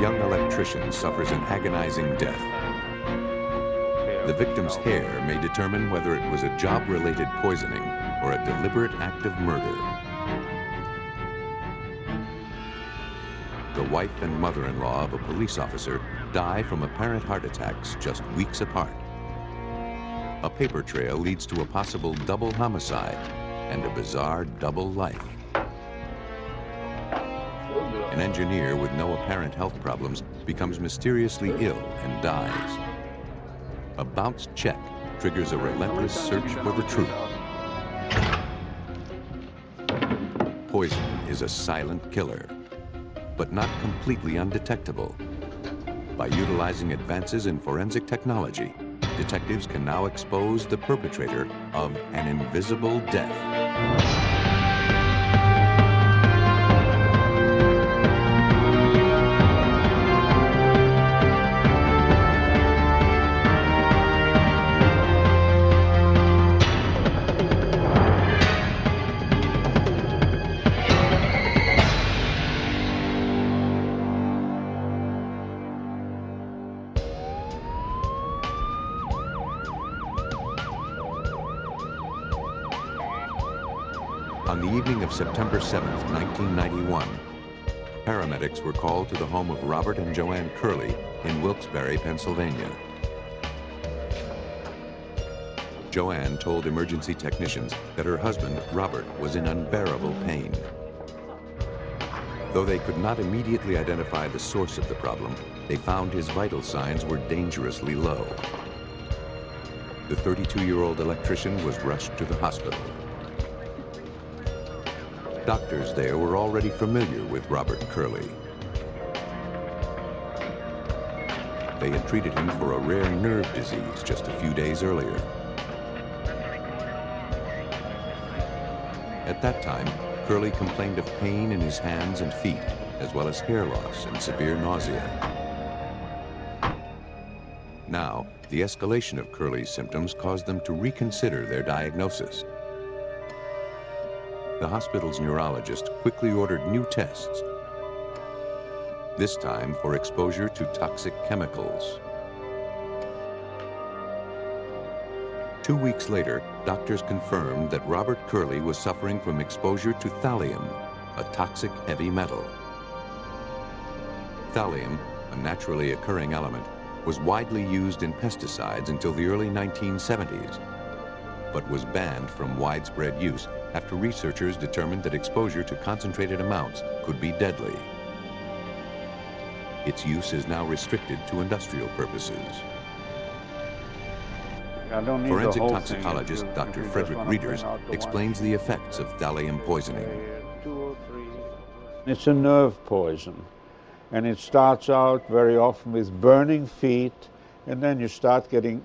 young electrician suffers an agonizing death. The victim's hair may determine whether it was a job-related poisoning or a deliberate act of murder. The wife and mother-in-law of a police officer die from apparent heart attacks just weeks apart. A paper trail leads to a possible double homicide and a bizarre double life. An engineer with no apparent health problems becomes mysteriously ill and dies. A bounced check triggers a relentless search for the truth. Poison is a silent killer, but not completely undetectable. By utilizing advances in forensic technology, detectives can now expose the perpetrator of an invisible death. On the evening of September 7, 1991, paramedics were called to the home of Robert and Joanne Curley in Wilkes-Barre, Pennsylvania. Joanne told emergency technicians that her husband, Robert, was in unbearable pain. Though they could not immediately identify the source of the problem, they found his vital signs were dangerously low. The 32-year-old electrician was rushed to the hospital. Doctors there were already familiar with Robert Curley. They had treated him for a rare nerve disease just a few days earlier. At that time, Curley complained of pain in his hands and feet, as well as hair loss and severe nausea. Now, the escalation of Curley's symptoms caused them to reconsider their diagnosis. The hospital's neurologist quickly ordered new tests, this time for exposure to toxic chemicals. 2 weeks later, doctors confirmed that Robert Curley was suffering from exposure to thallium, a toxic heavy metal. Thallium, a naturally occurring element, was widely used in pesticides until the early 1970s, but was banned from widespread use after researchers determined that exposure to concentrated amounts could be deadly. Its use is now restricted to industrial purposes. Forensic toxicologist Dr. Frederick Reeders explains the effects of thallium poisoning. It's a nerve poison, and it starts out very often with burning feet, and then you start getting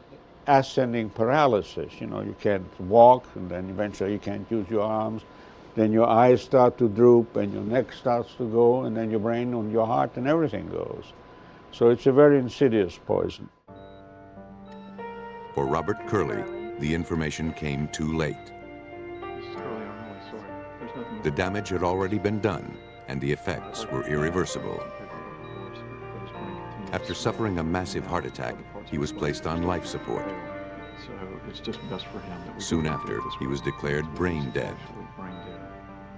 ascending paralysis. You know, you can't walk, and then eventually you can't use your arms. Then your eyes start to droop, and your neck starts to go, and then your brain and your heart and everything goes. So it's a very insidious poison. For Robert Curley, the information came too late. Mrs. Curley, I'm really sorry. There's nothing. The damage had already been done, and the effects were irreversible. After suffering a massive heart attack, he was placed on life support. So it's just best for him that we Soon after, he was declared brain dead.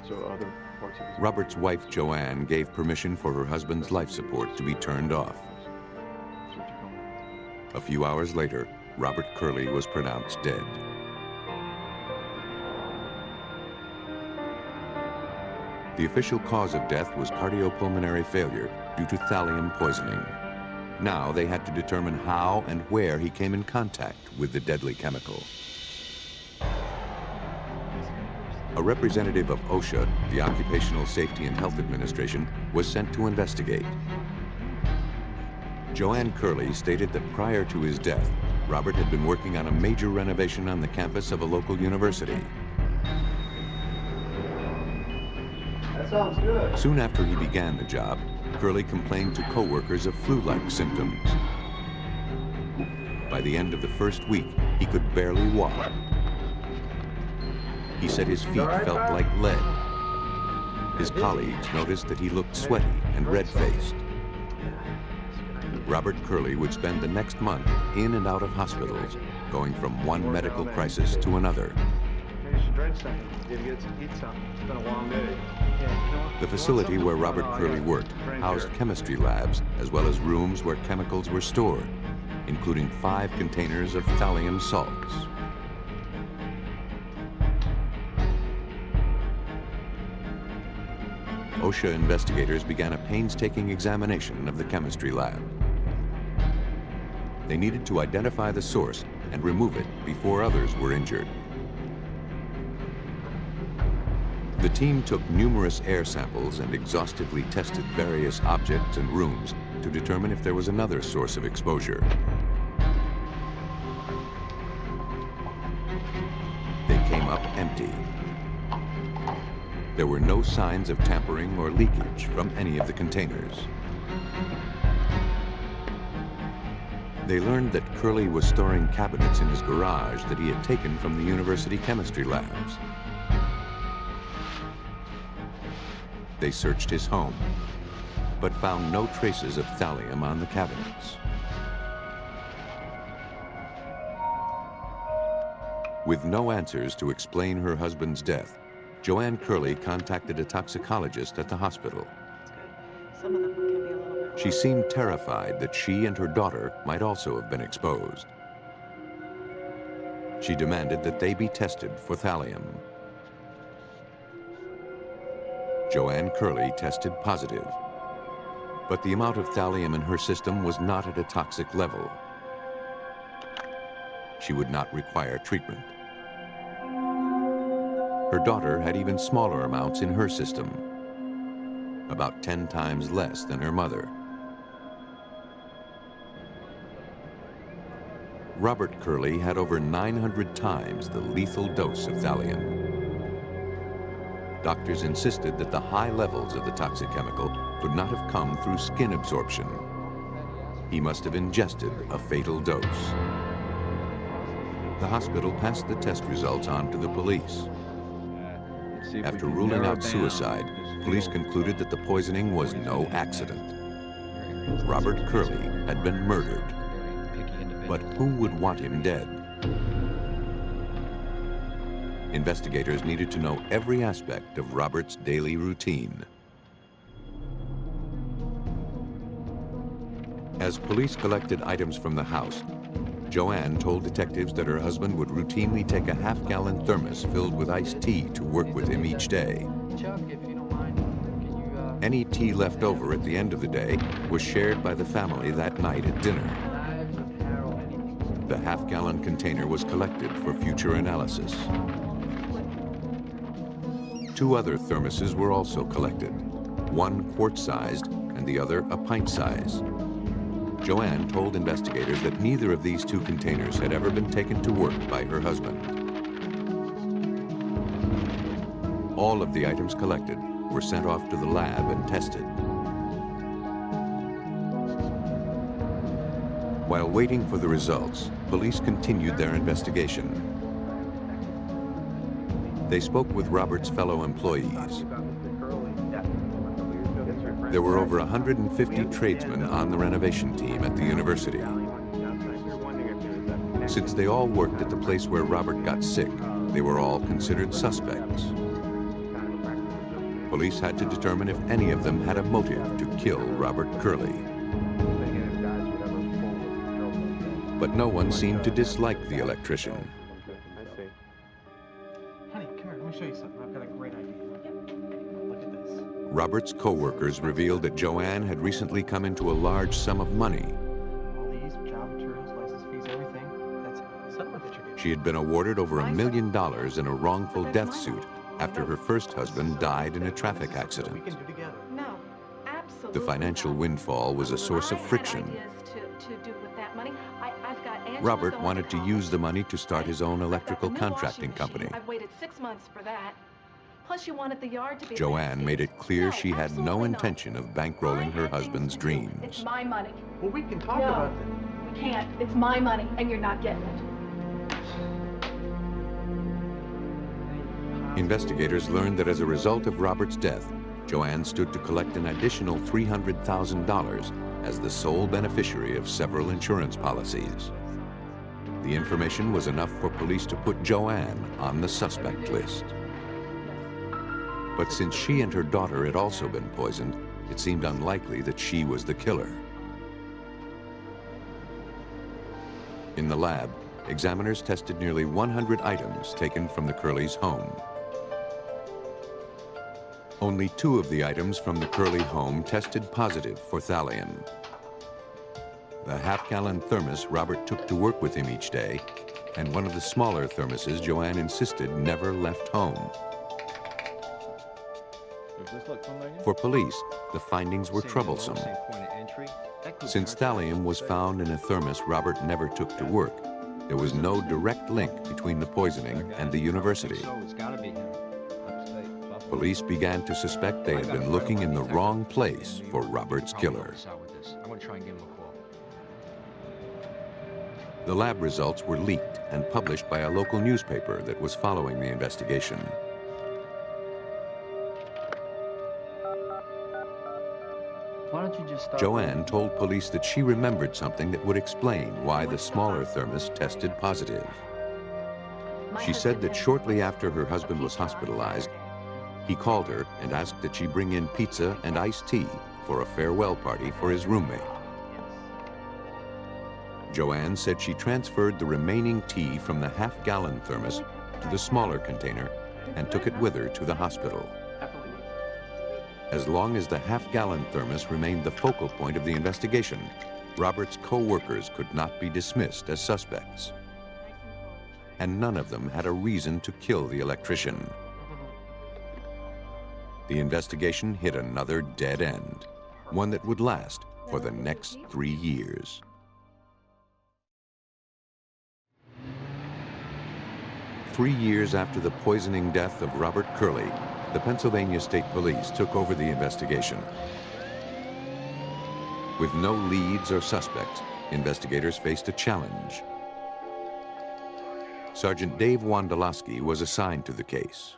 So other parts of his Robert's wife, Joanne, gave permission for her husband's life support to be turned off. A few hours later, Robert Curley was pronounced dead. The official cause of death was cardiopulmonary failure due to thallium poisoning. Now they had to determine how and where he came in contact with the deadly chemical. A representative of OSHA, the Occupational Safety and Health Administration, was sent to investigate. Joanne Curley stated that prior to his death, Robert had been working on a major renovation on the campus of a local university. That sounds good. Soon after he began the job, Curley complained to co-workers of flu-like symptoms. By the end of the first week, he could barely walk. He said his feet felt like lead. His colleagues noticed that he looked sweaty and red-faced. Robert Curley would spend the next month in and out of hospitals, going from one medical crisis to another. Maybe you should drink something. Need to get to eat something. It's been a long day. The facility where Robert Curley worked housed chemistry labs as well as rooms where chemicals were stored, including 5 containers of thallium salts. OSHA investigators began a painstaking examination of the chemistry lab. They needed to identify the source and remove it before others were injured. The team took numerous air samples and exhaustively tested various objects and rooms to determine if there was another source of exposure. They came up empty. There were no signs of tampering or leakage from any of the containers. They learned that Curley was storing cabinets in his garage that he had taken from the university chemistry labs. They searched his home, but found no traces of thallium on the cabinets. With no answers to explain her husband's death, Joanne Curley contacted a toxicologist at the hospital. Some of them can be a little bit. She seemed terrified that she and her daughter might also have been exposed. She demanded that they be tested for thallium. Joanne Curley tested positive, but the amount of thallium in her system was not at a toxic level. She would not require treatment. Her daughter had even smaller amounts in her system, about 10 times less than her mother. Robert Curley had over 900 times the lethal dose of thallium. Doctors insisted that the high levels of the toxic chemical could not have come through skin absorption. He must have ingested a fatal dose. The hospital passed the test results on to the police. After ruling out suicide, police concluded that the poisoning was no accident. Robert Curley had been murdered. But who would want him dead? Investigators needed to know every aspect of Robert's daily routine. As police collected items from the house, Joanne told detectives that her husband would routinely take a half-gallon thermos filled with iced tea to work with him each day. Chuck, if you don't mind, can you, Any tea left over at the end of the day was shared by the family that night at dinner. The half-gallon container was collected for future analysis. 2 other thermoses were also collected, one quart-sized and the other a pint-size. Joanne told investigators that neither of these 2 containers had ever been taken to work by her husband. All of the items collected were sent off to the lab and tested. While waiting for the results, police continued their investigation. They spoke with Robert's fellow employees. There were over 150 tradesmen on the renovation team at the university. Since they all worked at the place where Robert got sick, they were all considered suspects. Police had to determine if any of them had a motive to kill Robert Curley. But no one seemed to dislike the electrician. Honey, come here. Let me show you something. I've got a great idea. Look at this. Robert's co-workers revealed that Joanne had recently come into a large sum of money. All these job materials, license fees, everything. That's it. Settlement that you're getting. She had been awarded over $1 million in a wrongful death suit after her first husband died in a traffic We accident. No, can do together. absolutely. The financial not. windfall was a source of friction. I had ideas to do with that money. I've got Angela Robert going wanted to college. use the money to start his own I've got electrical the new contracting washing machine. company. I've waited 6 months for that. Plus, you wanted the yard to be Joanne made it clear she had no absolutely not. intention of bankrolling her husband's It's dreams. my money. Well, we can talk No. about that. We can't. It's my money, and you're not getting it. Investigators learned that as a result of Robert's death, Joanne stood to collect an additional $300,000 as the sole beneficiary of several insurance policies. The information was enough for police to put Joanne on the suspect list. But since she and her daughter had also been poisoned, it seemed unlikely that she was the killer. In the lab, examiners tested nearly 100 items taken from the Curleys' home. Only 2 of the items from the Curley home tested positive for thallium. The half-gallon thermos Robert took to work with him each day, and one of the smaller thermoses Joanne insisted never left home. For police, the findings were troublesome. Since thallium was found in a thermos Robert never took to work, there was no direct link between the poisoning and the university. Police began to suspect they had been looking in the wrong place for Robert's killer. The lab results were leaked and published by a local newspaper that was following the investigation. Joanne told police that she remembered something that would explain why the smaller thermos tested positive. She said that shortly after her husband was hospitalized, he called her and asked that she bring in pizza and iced tea for a farewell party for his roommate. Joanne said she transferred the remaining tea from the half-gallon thermos to the smaller container and took it with her to the hospital. As long as the half-gallon thermos remained the focal point of the investigation, Robert's co-workers could not be dismissed as suspects. And none of them had a reason to kill the electrician. The investigation hit another dead end, one that would last for the next 3 years. Three years after the poisoning death of Robert Curley, the Pennsylvania State Police took over the investigation. With no leads or suspects, investigators faced a challenge. Sergeant Dave Wondolowski was assigned to the case.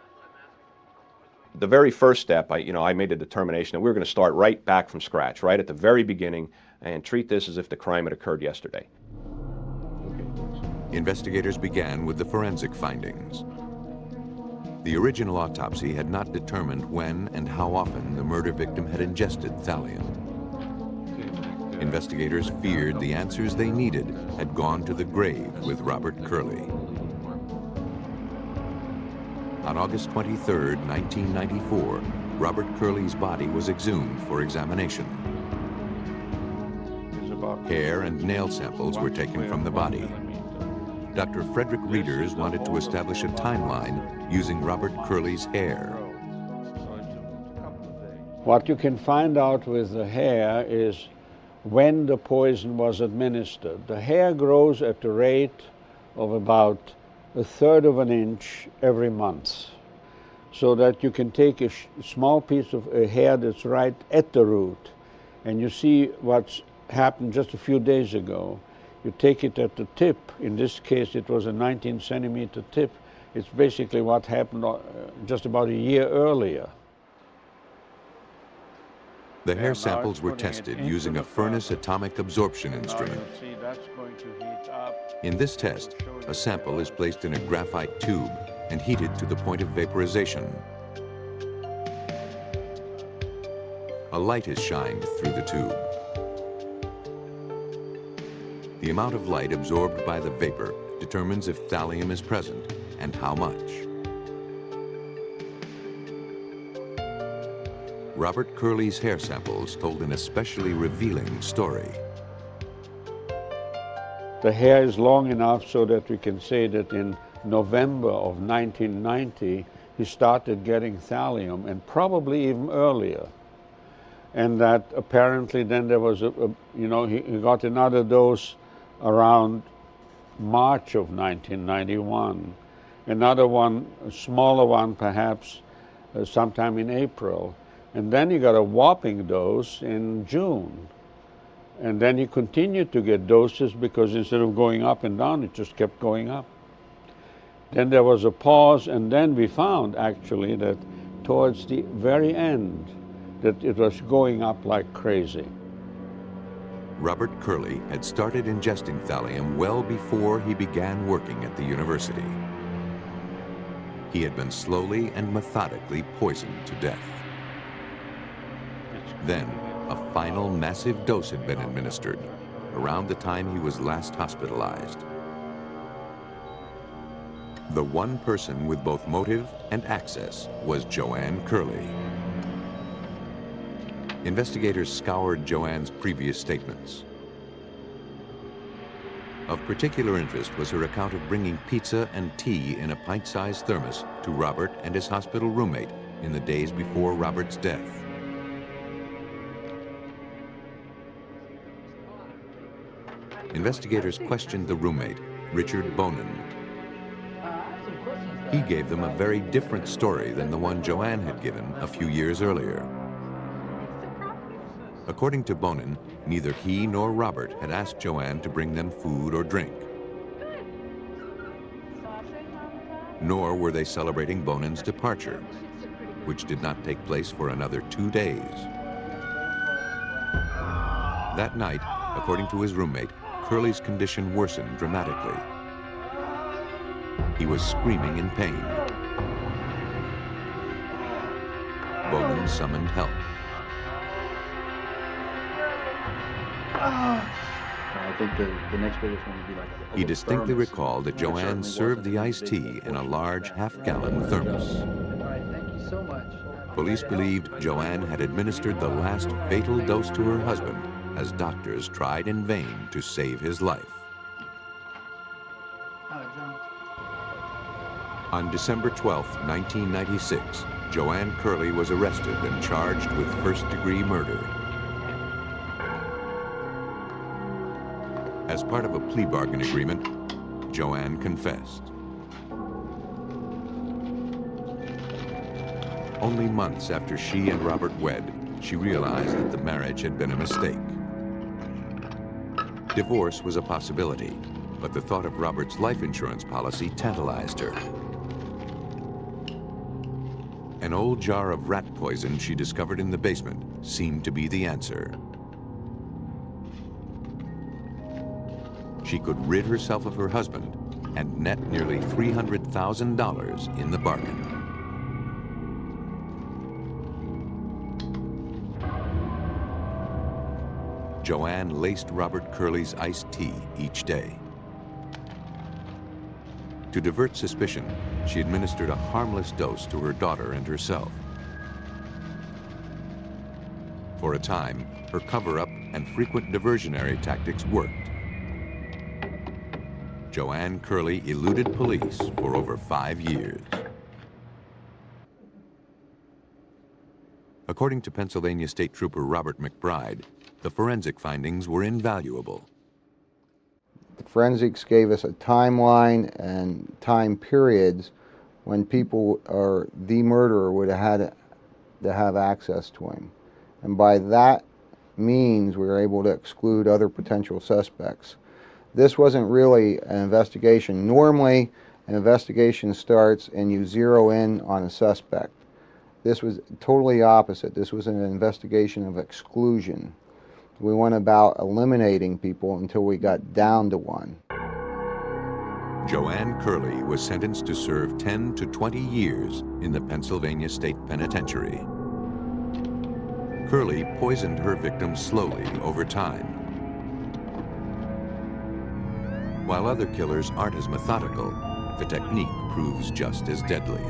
The very first step, I made a determination that we were going to start right back from scratch, right at the very beginning, and treat this as if the crime had occurred yesterday. Investigators began with the forensic findings. The original autopsy had not determined when and how often the murder victim had ingested thallium. Investigators feared the answers they needed had gone to the grave with Robert Curley. On August 23, 1994, Robert Curley's body was exhumed for examination. Hair and nail samples were taken from the body. Dr. Frederick Reeders wanted to establish a timeline using Robert Curley's hair. What you can find out with the hair is when the poison was administered. The hair grows at the rate of about 1/3 of an inch every month, so that you can take a small piece of hair that's right at the root, and you see what's happened just a few days ago. You take it at the tip. In this case, it was a 19-centimeter tip. It's basically what happened just about a year earlier. The hair samples were tested using a furnace atomic absorption instrument. In this test, a sample is placed in a graphite tube and heated to the point of vaporization. A light is shined through the tube. The amount of light absorbed by the vapor determines if thallium is present and how much. Robert Curley's hair samples told an especially revealing story. The hair is long enough so that we can say that in November of 1990, he started getting thallium, and probably even earlier. And that apparently then there was he got another dose around March of 1991. Another one, a smaller one perhaps, sometime in April. And then he got a whopping dose in June. And then he continued to get doses because instead of going up and down, it just kept going up. Then there was a pause, and then we found actually that towards the very end that it was going up like crazy. Robert Curley had started ingesting thallium well before he began working at the university. He had been slowly and methodically poisoned to death. Then, a final massive dose had been administered around the time he was last hospitalized. The one person with both motive and access was Joanne Curley. Investigators scoured Joanne's previous statements. Of particular interest was her account of bringing pizza and tea in a pint-sized thermos to Robert and his hospital roommate in the days before Robert's death. Investigators questioned the roommate, Richard Bonin. He gave them a very different story than the one Joanne had given a few years earlier. According to Bonin, neither he nor Robert had asked Joanne to bring them food or drink. Nor were they celebrating Bonin's departure, which did not take place for another 2 days. That night, according to his roommate, Curley's condition worsened dramatically. He was screaming in pain. Bonin summoned help. I think the next biggest one would be like a He distinctly thermos. recalled that It Joanne certainly served the wasn't iced a big tea in a portion. large half-gallon thermos. All right, thank you so much. Police believed Joanne had administered the last fatal dose to her husband as doctors tried in vain to save his life. John. On December 12, 1996, Joanne Curley was arrested and charged with first-degree murder. As part of a plea bargain agreement, Joanne confessed. Only months after she and Robert wed, she realized that the marriage had been a mistake. Divorce was a possibility, but the thought of Robert's life insurance policy tantalized her. An old jar of rat poison she discovered in the basement seemed to be the answer. She could rid herself of her husband and net nearly $300,000 in the bargain. Joanne laced Robert Curley's iced tea each day. To divert suspicion, she administered a harmless dose to her daughter and herself. For a time, her cover-up and frequent diversionary tactics worked. Joanne Curley eluded police for over 5 years. According to Pennsylvania State Trooper Robert McBride, the forensic findings were invaluable. The forensics gave us a timeline and time periods when people or the murderer would have had to have access to him. And by that means, we were able to exclude other potential suspects. This wasn't really an investigation. Normally, an investigation starts and you zero in on a suspect. This was totally opposite. This was an investigation of exclusion. We went about eliminating people until we got down to one. Joanne Curley was sentenced to serve 10 to 20 years in the Pennsylvania State Penitentiary. Curley poisoned her victims slowly over time. While other killers aren't as methodical, the technique proves just as deadly.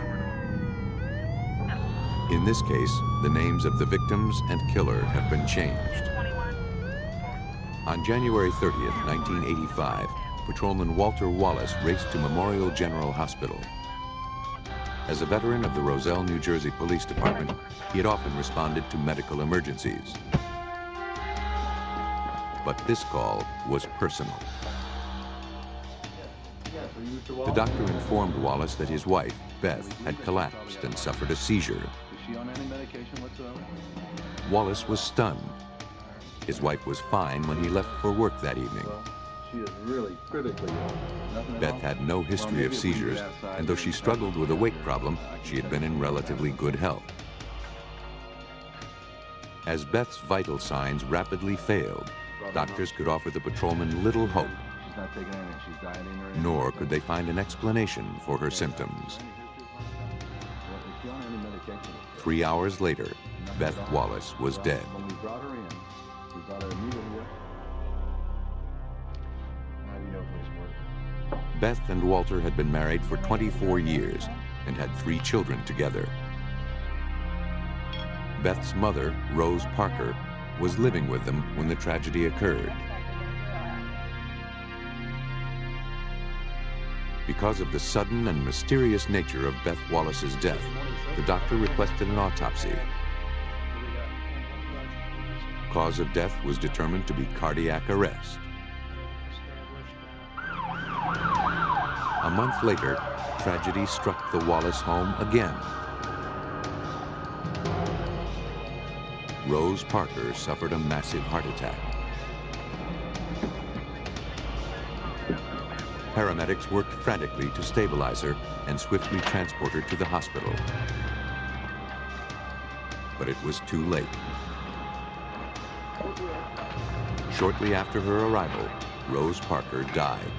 In this case, the names of the victims and killer have been changed. On January 30th, 1985, Patrolman Walter Wallace raced to Memorial General Hospital. As a veteran of the Roselle, New Jersey Police Department, he had often responded to medical emergencies. But this call was personal. The doctor informed Wallace that his wife, Beth, had collapsed and suffered a seizure. Is she on any medication whatsoever? Wallace was stunned. His wife was fine when he left for work that evening. Well, she is really critically ill. Nothing Beth wrong? had no Well, history maybe of if we get seizures, outside, and though we she can struggled with a weight problem, she had been in relatively good health. As Beth's vital signs rapidly failed, doctors could offer the patrolman little hope, She's not taking anything. She's dieting or anything. nor could they find an explanation for her symptoms. Well, is she on any medication? 3 hours later, Beth Wallace was dead. When we brought her in, we brought her immediately up. How do you know police work? Beth and Walter had been married for 24 years and had 3 children together. Beth's mother, Rose Parker, was living with them when the tragedy occurred. Because of the sudden and mysterious nature of Beth Wallace's death, the doctor requested an autopsy. Cause of death was determined to be cardiac arrest. A month later, tragedy struck the Wallace home again. Rose Parker suffered a massive heart attack. Paramedics worked frantically to stabilize her and swiftly transport her to the hospital. But it was too late. Shortly after her arrival, Rose Parker died.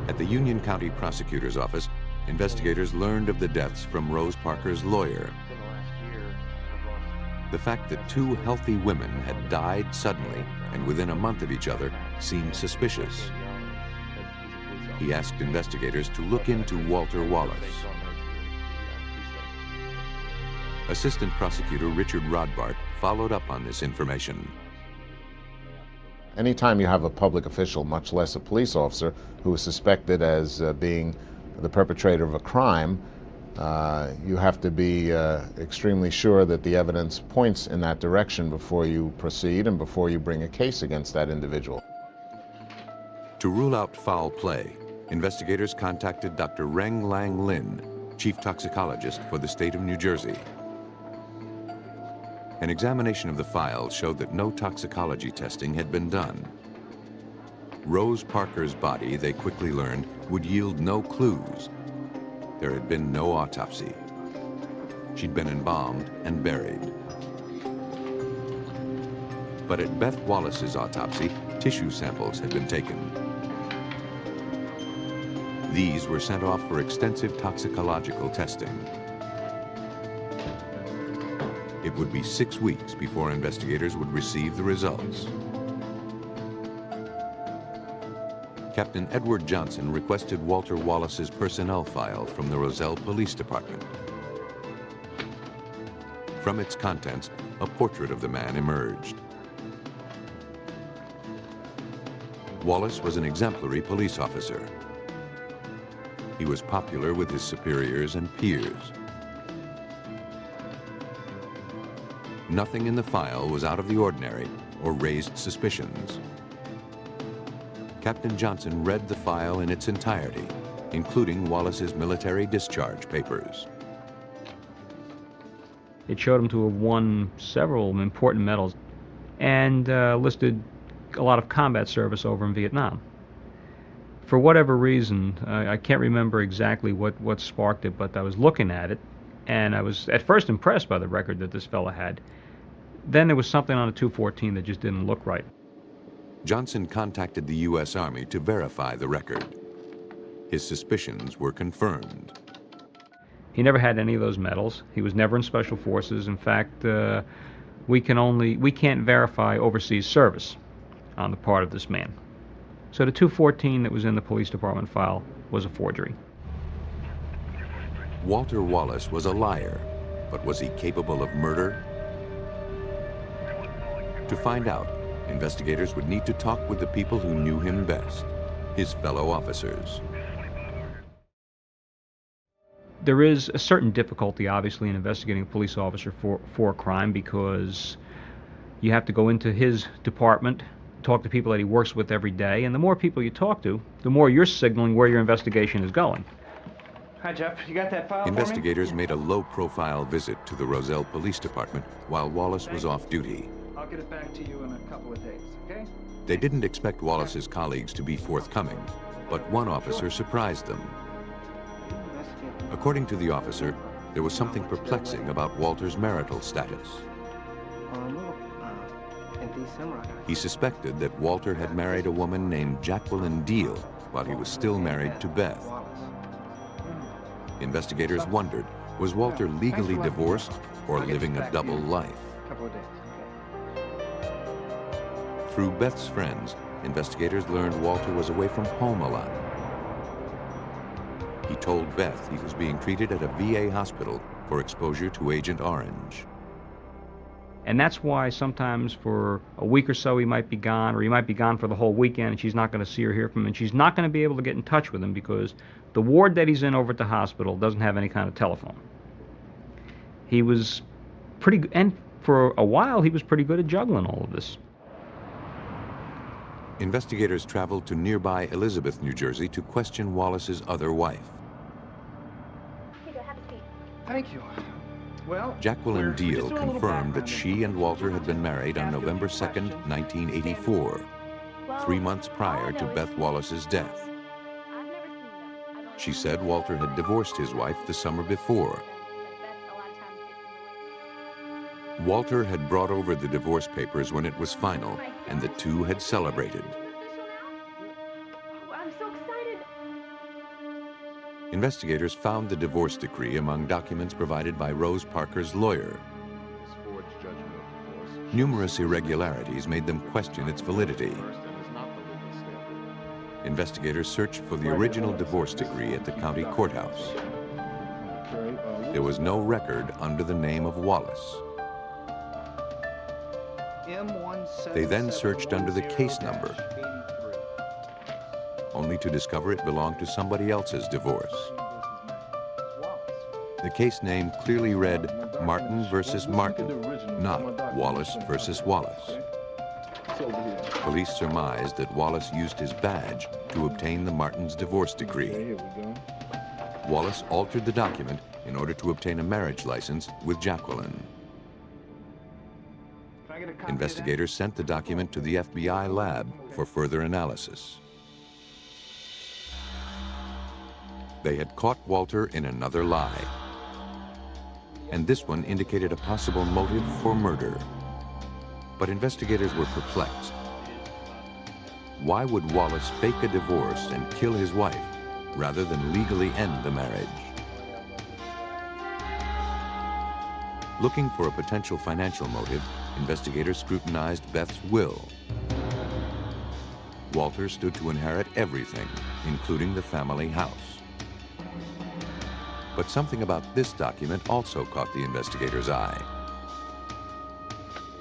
At the Union County Prosecutor's Office, investigators learned of the deaths from Rose Parker's lawyer. The fact that 2 healthy women had died suddenly and within a month of each other seemed suspicious. He asked investigators to look into Walter Wallace. Assistant Prosecutor Richard Rodbart followed up on this information. Anytime you have a public official, much less a police officer, who is suspected as being the perpetrator of a crime, you have to be extremely sure that the evidence points in that direction before you proceed and before you bring a case against that individual. To rule out foul play, investigators contacted Dr. Reng Lang Lin, chief toxicologist for the state of New Jersey. An examination of the file showed that no toxicology testing had been done. Rose Parker's body, they quickly learned, would yield no clues. There had been no autopsy. She'd been embalmed and buried. But at Beth Wallace's autopsy, tissue samples had been taken. These were sent off for extensive toxicological testing. It would be 6 weeks before investigators would receive the results. Captain Edward Johnson requested Walter Wallace's personnel file from the Roselle Police Department. From its contents, a portrait of the man emerged. Wallace was an exemplary police officer. He was popular with his superiors and peers. Nothing in the file was out of the ordinary or raised suspicions. Captain Johnson read the file in its entirety, including Wallace's military discharge papers. It showed him to have won several important medals and listed a lot of combat service over in Vietnam. For whatever reason, I can't remember exactly what sparked it, but I was looking at it, and I was at first impressed by the record that this fellow had. Then there was something on a 214 that just didn't look right. Johnson contacted the U.S. Army to verify the record. His suspicions were confirmed. He never had any of those medals. He was never in Special Forces. In fact, we can't verify overseas service on the part of this man. So the 214 that was in the police department file was a forgery. Walter Wallace was a liar, but was he capable of murder? To find out, investigators would need to talk with the people who knew him best, his fellow officers. There is a certain difficulty, obviously, in investigating a police officer for a crime, because you have to go into his department, talk to people that he works with every day, and the more people you talk to, the more you're signaling where your investigation is going. Hi, Jeff. You got that file Investigators for me? made a low-profile visit to the Roselle Police Department while Wallace was off duty. I'll get it back to you in a couple of days, okay? They didn't expect Wallace's colleagues to be forthcoming, but one officer surprised them. According to the officer, There was something perplexing about Walter's marital status. He suspected that Walter had married a woman named Jacqueline Deal while he was still married to Beth. Investigators wondered, was Walter legally divorced or living a double life? Through Beth's friends, investigators learned Walter was away from home a lot. He told Beth he was being treated at a VA hospital for exposure to Agent Orange. And that's why sometimes for a week or so he might be gone, or he might be gone for the whole weekend, and she's not going to see or hear from him, and she's not going to be able to get in touch with him because the ward that he's in over at the hospital doesn't have any kind of telephone. He was pretty good, and for a while he was pretty good at juggling all of this. Investigators traveled to nearby Elizabeth, New Jersey to question Wallace's other wife. Thank you. Well, Jacqueline Deal confirmed that she and Walter had been married on November 2nd, 1984, 3 months prior to Beth Wallace's death. She said Walter had divorced his wife the summer before. Walter had brought over the divorce papers when it was final, and the two had celebrated. I'm so excited. Investigators found the divorce decree among documents provided by Rose Parker's lawyer. Numerous irregularities made them question its validity. Investigators searched for the original divorce decree at the county courthouse. There was no record under the name of Wallace. They then searched under the case number, only to discover it belonged to somebody else's divorce. The case name clearly read Martin versus Martin, not Wallace versus Wallace. Police surmised that Wallace used his badge to obtain the Martins' divorce decree. Wallace altered the document in order to obtain a marriage license with Jacqueline. Investigators sent the document to the FBI lab for further analysis. They had caught Walter in another lie, and this one indicated a possible motive for murder. But investigators were perplexed. Why would Wallace fake a divorce and kill his wife rather than legally end the marriage? Looking for a potential financial motive, investigators scrutinized Beth's will. Walter stood to inherit everything, including the family house. But something about this document also caught the investigators' eye.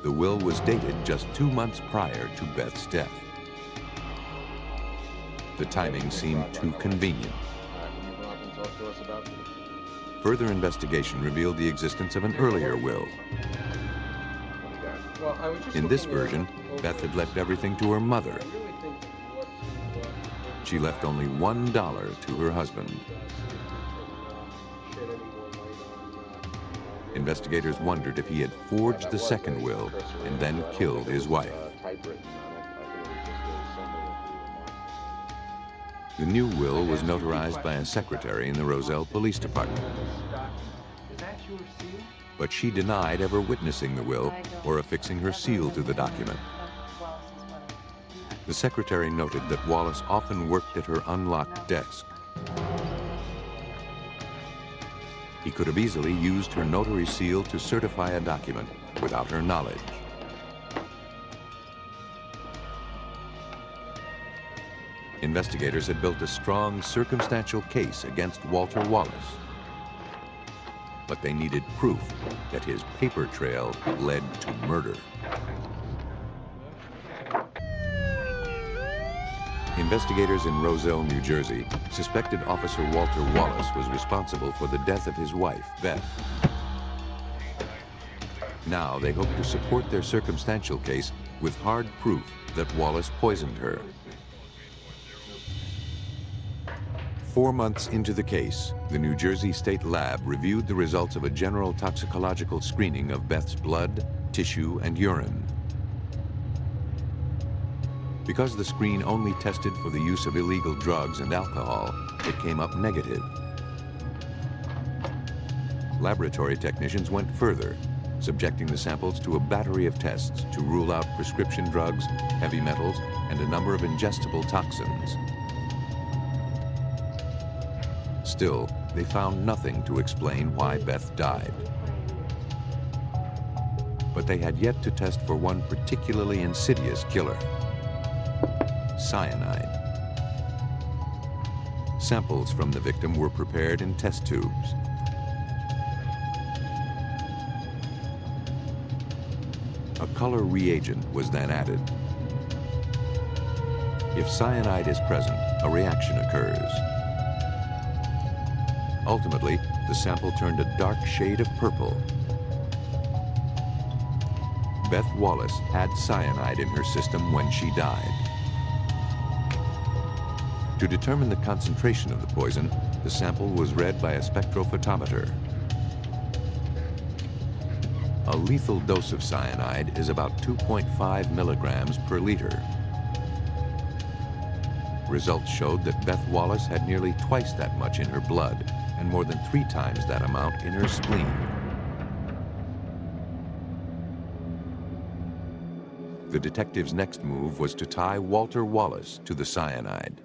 The will was dated just 2 months prior to Beth's death. The timing seemed too convenient. Further investigation revealed the existence of an earlier will. In this version, Beth had left everything to her mother. She left only $1 to her husband. Investigators wondered if he had forged the second will and then killed his wife. The new will was notarized by a secretary in the Roselle Police Department. But she denied ever witnessing the will or affixing her seal to the document. The secretary noted that Wallace often worked at her unlocked desk. He could have easily used her notary seal to certify a document without her knowledge. Investigators had built a strong circumstantial case against Walter Wallace, but they needed proof that his paper trail led to murder. Investigators in Roselle, New Jersey, suspected Officer Walter Wallace was responsible for the death of his wife, Beth. Now they hope to support their circumstantial case with hard proof that Wallace poisoned her. 4 months into the case, the New Jersey State Lab reviewed the results of a general toxicological screening of Beth's blood, tissue, and urine. Because the screen only tested for the use of illegal drugs and alcohol, it came up negative. Laboratory technicians went further, subjecting the samples to a battery of tests to rule out prescription drugs, heavy metals, and a number of ingestible toxins. Still, they found nothing to explain why Beth died. But they had yet to test for one particularly insidious killer: cyanide. Samples from the victim were prepared in test tubes. A color reagent was then added. If cyanide is present, a reaction occurs. Ultimately, the sample turned a dark shade of purple. Beth Wallace had cyanide in her system when she died. To determine the concentration of the poison, the sample was read by a spectrophotometer. A lethal dose of cyanide is about 2.5 milligrams per liter. Results showed that Beth Wallace had nearly twice that much in her blood and more than 3 times that amount in her spleen. The detective's next move was to tie Walter Wallace to the cyanide.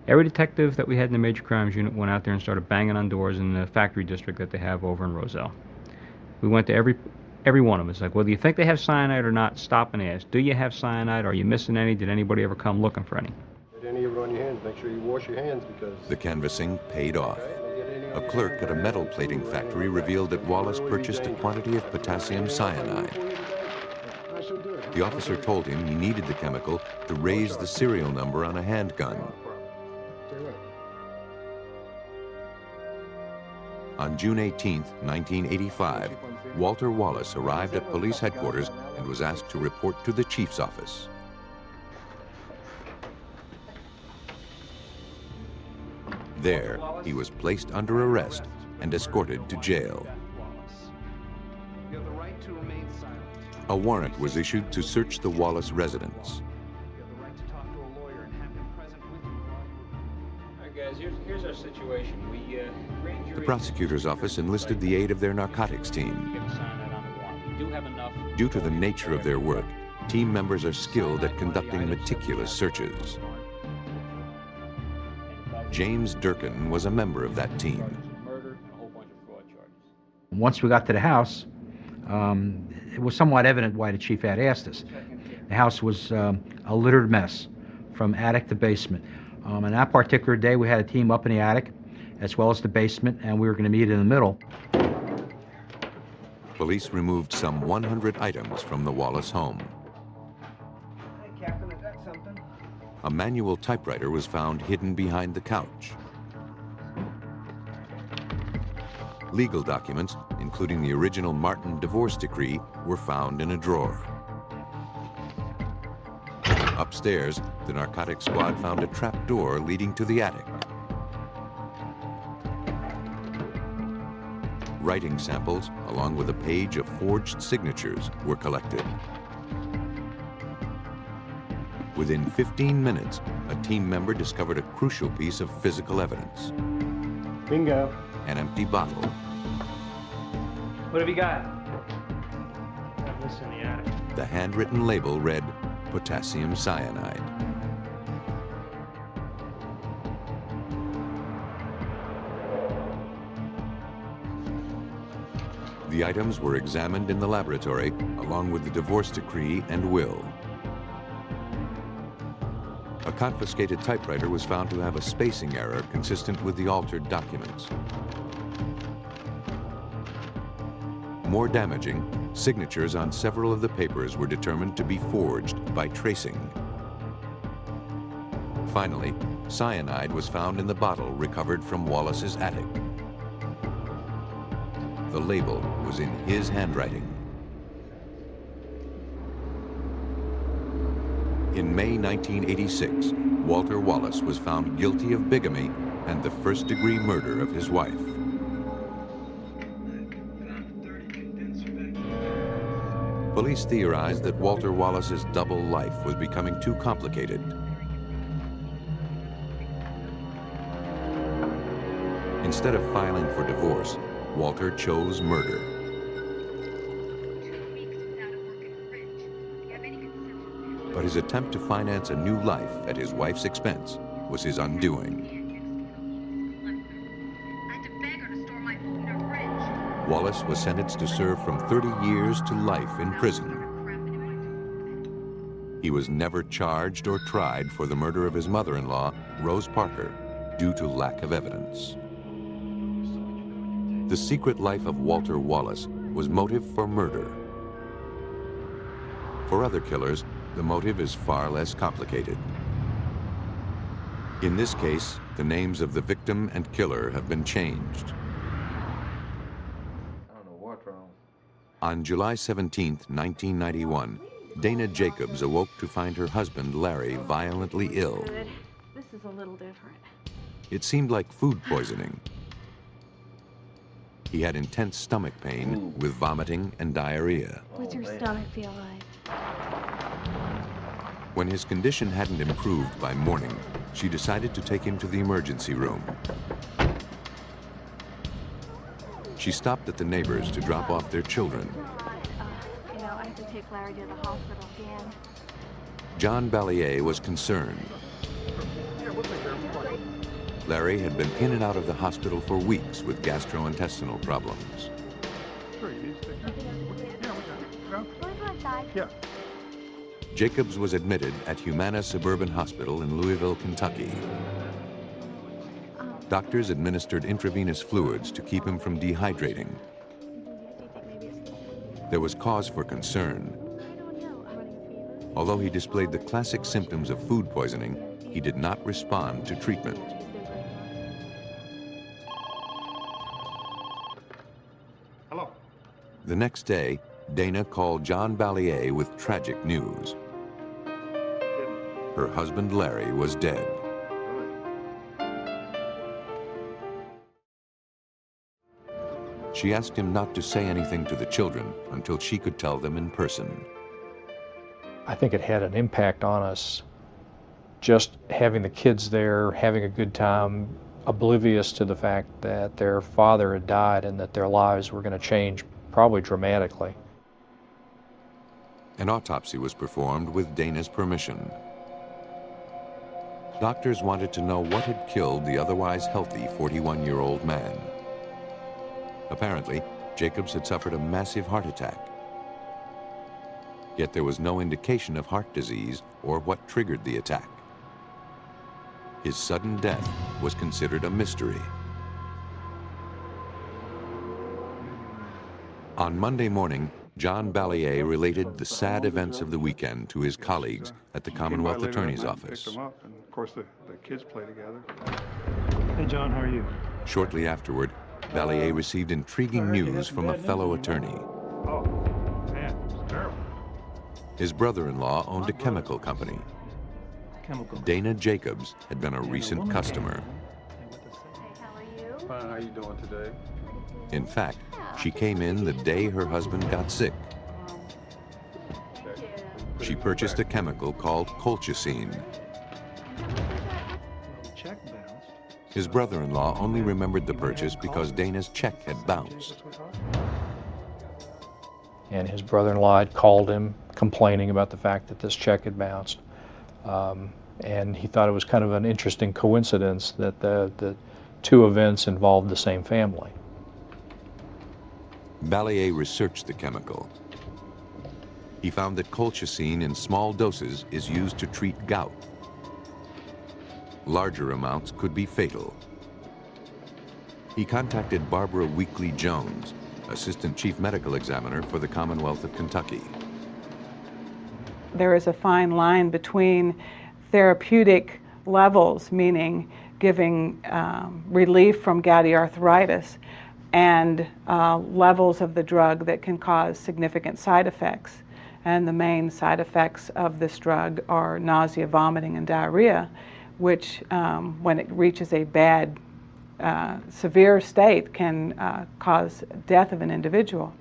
Every detective that we had in the Major Crimes Unit went out there and started banging on doors in the factory district that they have over in Roselle. We went to every one of them. It's like, whether you think they have cyanide or not, stop and ask. Do you have cyanide? Are you missing any? Did anybody ever come looking for any? Get any of it on your hands. Make sure you wash your hands because... The canvassing paid off. A clerk at a metal plating factory revealed that Wallace purchased a quantity of potassium cyanide. The officer told him he needed the chemical to raise the serial number on a handgun. On June 18, 1985, Walter Wallace arrived at police headquarters and was asked to report to the chief's office. There, he was placed under arrest and escorted to jail. A warrant was issued to search the Wallace residence. Here's our situation. The prosecutor's office enlisted the aid of their narcotics team. Due to the nature of their work, team members are skilled at conducting meticulous searches. James Durkin was a member of that team. Once we got to the house, it was somewhat evident why the chief had asked us. The house was a littered mess from attic to basement. On that particular day, we had a team up in the attic as well as the basement, and we were going to meet in the middle. Police removed some 100 items from the Wallace home. Hey, Captain, is that something? A manual typewriter was found hidden behind the couch. Legal documents, including the original Martin divorce decree, were found in a drawer. Upstairs, the narcotics squad found a trap door leading to the attic. Writing samples, along with a page of forged signatures, were collected. Within 15 minutes, a team member discovered a crucial piece of physical evidence. Bingo. An empty bottle. What have you got? Got this in the attic. The handwritten label read potassium cyanide. The items were examined in the laboratory, along with the divorce decree and will. A confiscated typewriter was found to have a spacing error consistent with the altered documents. More damaging, signatures on several of the papers were determined to be forged by tracing. Finally, cyanide was found in the bottle recovered from Wallace's attic. The label was in his handwriting. In May 1986, Walter Wallace was found guilty of bigamy and the first-degree murder of his wife. Police theorized that Walter Wallace's double life was becoming too complicated. Instead of filing for divorce, Walter chose murder. But his attempt to finance a new life at his wife's expense was his undoing. Wallace was sentenced to serve from 30 years to life in prison. He was never charged or tried for the murder of his mother-in-law, Rose Parker, due to lack of evidence. The secret life of Walter Wallace was motive for murder. For other killers, the motive is far less complicated. In this case, the names of the victim and killer have been changed. On July 17, 1991, Dana Jacobs awoke to find her husband, Larry, violently ill. This is a little different. It seemed like food poisoning. He had intense stomach pain with vomiting and diarrhea. What's your stomach feel like? When his condition hadn't improved by morning, she decided to take him to the emergency room. She stopped at the neighbors to drop off their children. I have to take Larry to the hospital again. John Ballier was concerned. Larry had been in and out of the hospital for weeks with gastrointestinal problems. Yeah. Jacobs was admitted at Humana Suburban Hospital in Louisville, Kentucky. Doctors administered intravenous fluids to keep him from dehydrating. There was cause for concern. Although he displayed the classic symptoms of food poisoning, he did not respond to treatment. Hello. The next day, Dana called John Ballier with tragic news. Her husband, Larry, was dead. She asked him not to say anything to the children until she could tell them in person. I think it had an impact on us, just having the kids there, having a good time, oblivious to the fact that their father had died and that their lives were going to change probably dramatically. An autopsy was performed with Dana's permission. Doctors wanted to know what had killed the otherwise healthy 41-year-old man. Apparently, Jacobs had suffered a massive heart attack. Yet there was no indication of heart disease or what triggered the attack. His sudden death was considered a mystery. On Monday morning, John Ballier related the sad events of the weekend to his colleagues at the Commonwealth Attorney's Office. Picked them up, and of course the kids play together. Hey John, how are you? Shortly afterward, Ballier received intriguing news from a fellow attorney. Oh, man, it's terrible. His brother-in-law owned a chemical company. Dana Jacobs had been a recent customer. Fine, how you doing today? In fact, she came in the day her husband got sick. She purchased a chemical called colchicine. His brother-in-law only remembered the purchase because Dana's check had bounced. And his brother-in-law had called him complaining about the fact that this check had bounced. And he thought it was kind of an interesting coincidence that the two events involved the same family. Ballier researched the chemical. He found that colchicine in small doses is used to treat gout. Larger amounts could be fatal. He contacted Barbara Weekley Jones, Assistant Chief Medical Examiner for the Commonwealth of Kentucky. There is a fine line between therapeutic levels, meaning giving relief from gouty arthritis, and levels of the drug that can cause significant side effects. And the main side effects of this drug are nausea, vomiting, and diarrhea, which, when it reaches a bad, severe state, can cause death of an individual.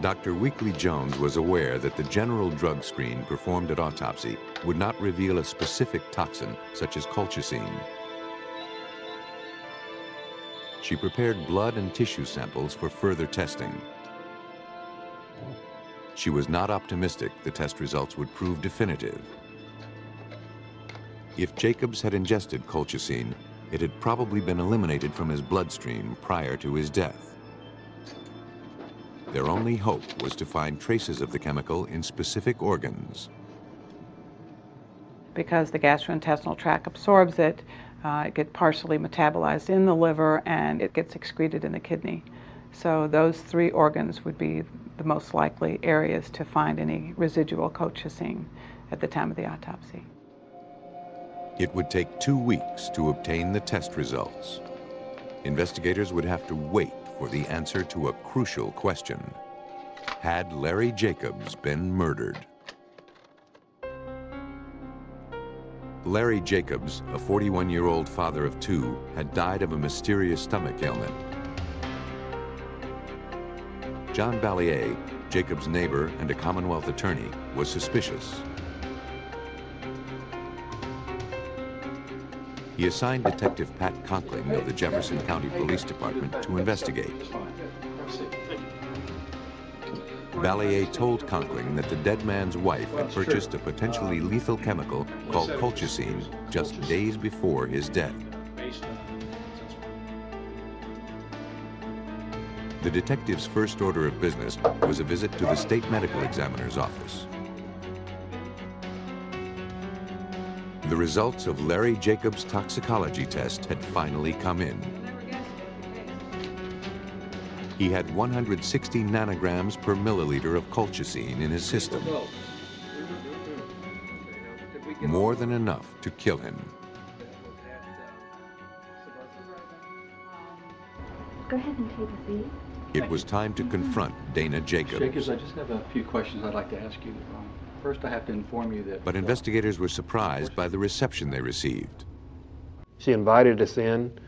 Dr. Weekley Jones was aware that the general drug screen performed at autopsy would not reveal a specific toxin, such as colchicine. She prepared blood and tissue samples for further testing. She was not optimistic the test results would prove definitive. If Jacobs had ingested colchicine, it had probably been eliminated from his bloodstream prior to his death. Their only hope was to find traces of the chemical in specific organs. Because the gastrointestinal tract absorbs it, it gets partially metabolized in the liver and it gets excreted in the kidney. So those 3 organs would be the most likely areas to find any residual colchicine at the time of the autopsy. It would take 2 weeks to obtain the test results. Investigators would have to wait for the answer to a crucial question. Had Larry Jacobs been murdered? Larry Jacobs, a 41-year-old father of 2, had died of a mysterious stomach ailment. John Ballier, Jacobs' neighbor and a Commonwealth attorney, was suspicious. He assigned Detective Pat Conkling of the Jefferson County Police Department to investigate. Ballier told Conkling that the dead man's wife had purchased a potentially lethal chemical called colchicine just days before his death. The detective's first order of business was a visit to the state medical examiner's office. The results of Larry Jacobs' toxicology test had finally come in. He had 160 nanograms per milliliter of colchicine in his system. More than enough to kill him. Go ahead and take a seat. It was time to confront Dana Jacobs. Jacobs, I just have a few questions I'd like to ask you. First, I have to inform you that... But investigators were surprised by the reception they received. She invited us in.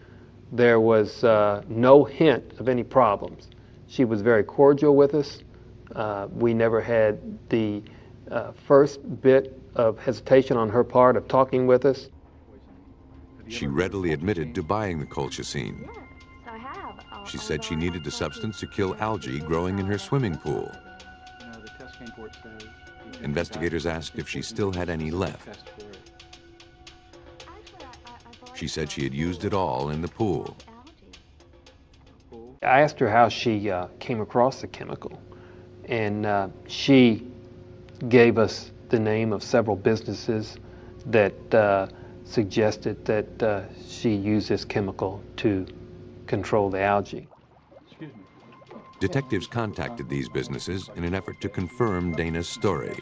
There was no hint of any problems. She was very cordial with us. We never had the first bit of hesitation on her part of talking with us. She readily admitted to buying the colchicine. Yes, I have. She said she needed the substance to kill algae growing in her swimming pool. The test report says... Investigators asked if she still had any left. She said she had used it all in the pool. I asked her how she came across the chemical, and she gave us the name of several businesses that suggested that she used this chemical to control the algae. Detectives contacted these businesses in an effort to confirm Dana's story.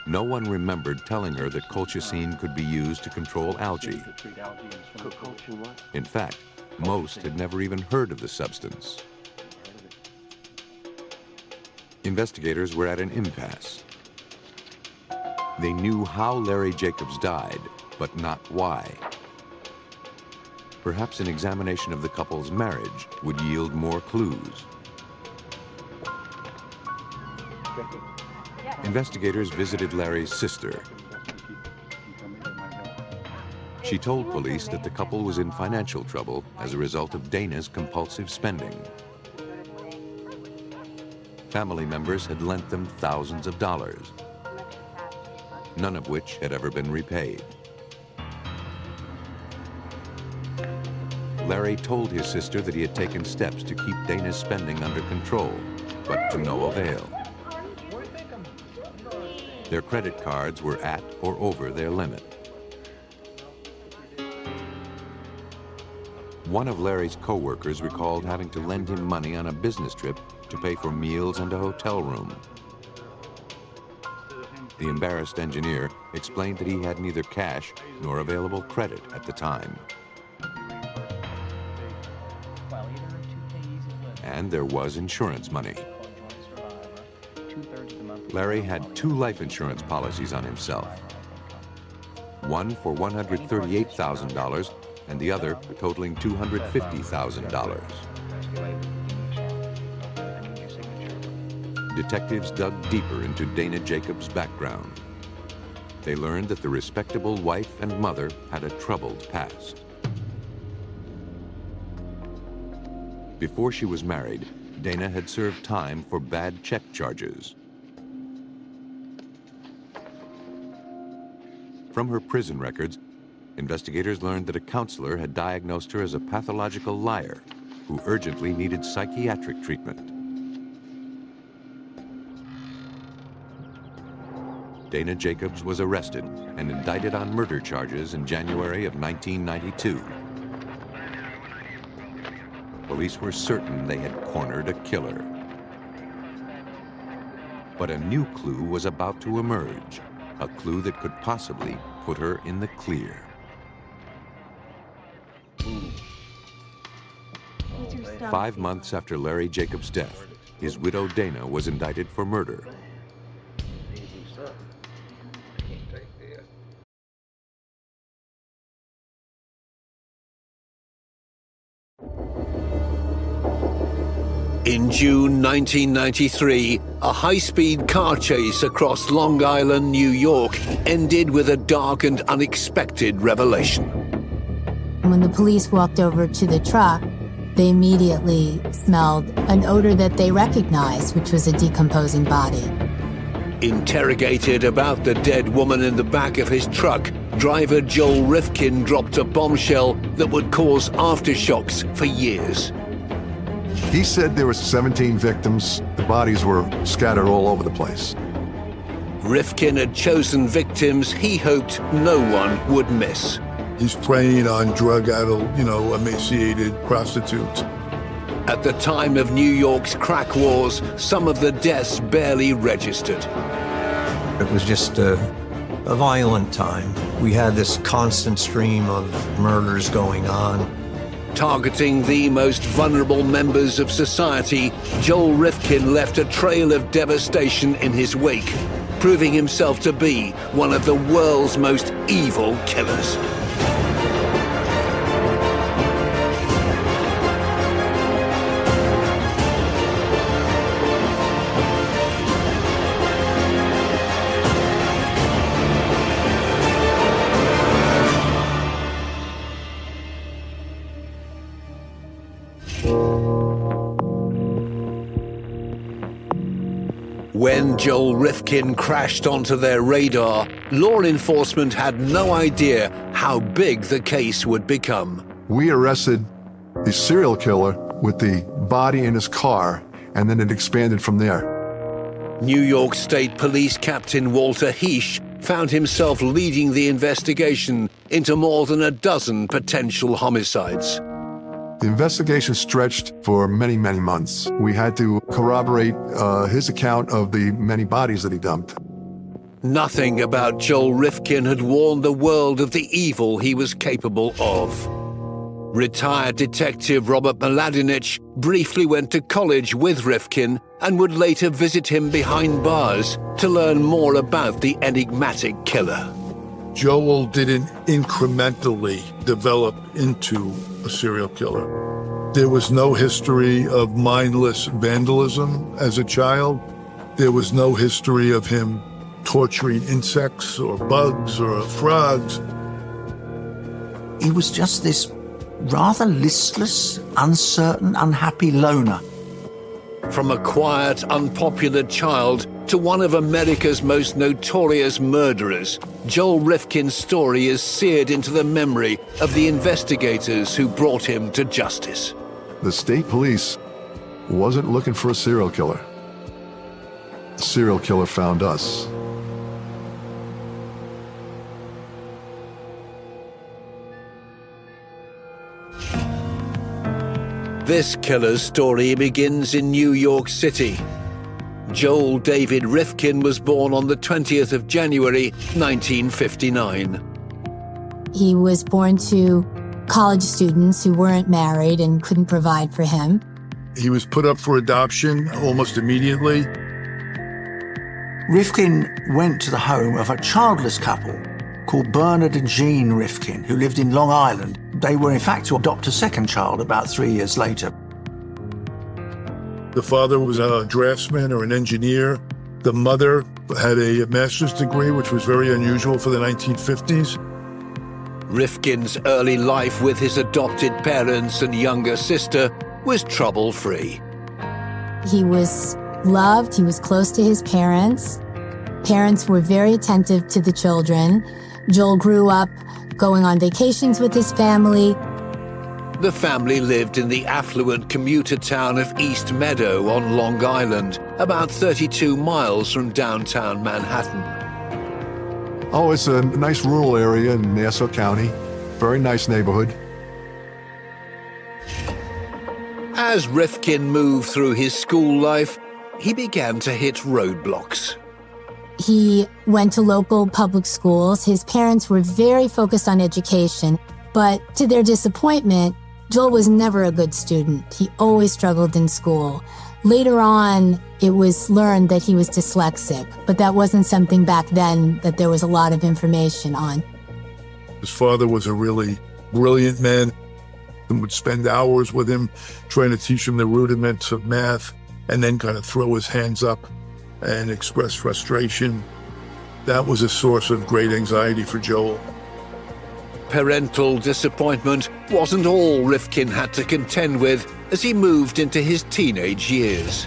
No one remembered telling her that colchicine could be used to control algae. In fact, most had never even heard of the substance. Investigators were at an impasse. They knew how Larry Jacobs died, but not why. Perhaps an examination of the couple's marriage would yield more clues. Investigators visited Larry's sister. She told police that the couple was in financial trouble as a result of Dana's compulsive spending. Family members had lent them thousands of dollars, none of which had ever been repaid. Larry told his sister that he had taken steps to keep Dana's spending under control, but to no avail. Their credit cards were at or over their limit. One of Larry's co-workers recalled having to lend him money on a business trip to pay for meals and a hotel room. The embarrassed engineer explained that he had neither cash nor available credit at the time. And there was insurance money. Larry had 2 life insurance policies on himself. One for $138,000 and the other totaling $250,000. Detectives dug deeper into Dana Jacobs' background. They learned that the respectable wife and mother had a troubled past. Before she was married, Dana had served time for bad check charges. From her prison records, investigators learned that a counselor had diagnosed her as a pathological liar who urgently needed psychiatric treatment. Dana Jacobs was arrested and indicted on murder charges in January of 1992. Police were certain they had cornered a killer. But a new clue was about to emerge, a clue that could possibly put her in the clear. 5 months after Larry Jacobs' death, his widow Dana was indicted for murder. In June 1993, a high-speed car chase across Long Island, New York, ended with a dark and unexpected revelation. When the police walked over to the truck, they immediately smelled an odor that they recognized, which was a decomposing body. Interrogated about the dead woman in the back of his truck, driver Joel Rifkin dropped a bombshell that would cause aftershocks for years. He said there were 17 victims. The bodies were scattered all over the place. Rifkin had chosen victims he hoped no one would miss. He's preying on drug-addled, emaciated prostitutes. At the time of New York's crack wars, some of the deaths barely registered. It was just a violent time. We had this constant stream of murders going on. Targeting the most vulnerable members of society, Joel Rifkin left a trail of devastation in his wake, proving himself to be one of the world's most evil killers. When Joel Rifkin crashed onto their radar, law enforcement had no idea how big the case would become. We arrested the serial killer with the body in his car, and then it expanded from there. New York State Police Captain Walter Heesh found himself leading the investigation into more than a dozen potential homicides. The investigation stretched for many, many months. We had to corroborate his account of the many bodies that he dumped. Nothing about Joel Rifkin had warned the world of the evil he was capable of. Retired detective Robert Mladinich briefly went to college with Rifkin and would later visit him behind bars to learn more about the enigmatic killer. Joel didn't incrementally develop into a serial killer. There was no history of mindless vandalism as a child. There was no history of him torturing insects or bugs or frogs. He was just this rather listless, uncertain, unhappy loner. From a quiet, unpopular child to one of America's most notorious murderers, Joel Rifkin's story is seared into the memory of the investigators who brought him to justice. The state police wasn't looking for a serial killer. The serial killer found us. This killer's story begins in New York City. Joel David Rifkin was born on the 20th of January, 1959. He was born to college students who weren't married and couldn't provide for him. He was put up for adoption almost immediately. Rifkin went to the home of a childless couple called Bernard and Jean Rifkin, who lived in Long Island. They were in fact to adopt a second child about 3 years later. The father was a draftsman or an engineer. The mother had a master's degree, which was very unusual for the 1950s. Rifkin's early life with his adopted parents and younger sister was trouble-free. He was loved, he was close to his parents. Parents were very attentive to the children. Joel grew up going on vacations with his family. The family lived in the affluent commuter town of East Meadow on Long Island, about 32 miles from downtown Manhattan. Oh, it's a nice rural area in Nassau County. Very nice neighborhood. As Rifkin moved through his school life, he began to hit roadblocks. He went to local public schools. His parents were very focused on education, but to their disappointment, Joel was never a good student. He always struggled in school. Later on, it was learned that he was dyslexic, but that wasn't something back then that there was a lot of information on. His father was a really brilliant man and would spend hours with him trying to teach him the rudiments of math and then kind of throw his hands up and express frustration. That was a source of great anxiety for Joel. Parental disappointment wasn't all Rifkin had to contend with as he moved into his teenage years.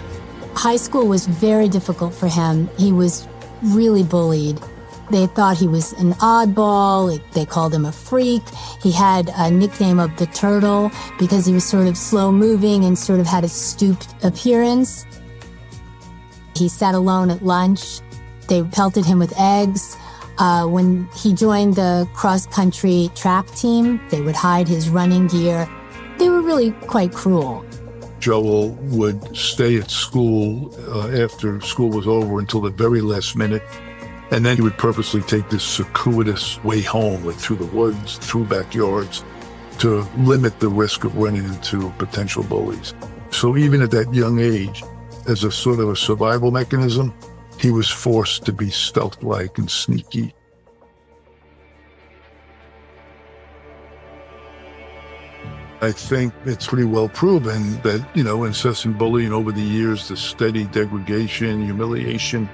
High school was very difficult for him. He was really bullied. They thought he was an oddball. They called him a freak. He had a nickname of the Turtle because he was sort of slow-moving and sort of had a stooped appearance. He sat alone at lunch. They pelted him with eggs. When he joined the cross-country track team, they would hide his running gear. They were really quite cruel. Joel would stay at school after school was over until the very last minute. And then he would purposely take this circuitous way home, like through the woods, through backyards, to limit the risk of running into potential bullies. So even at that young age, as a sort of a survival mechanism, he was forced to be stealth-like and sneaky. I think it's pretty well proven that, incessant bullying over the years, the steady degradation, humiliation,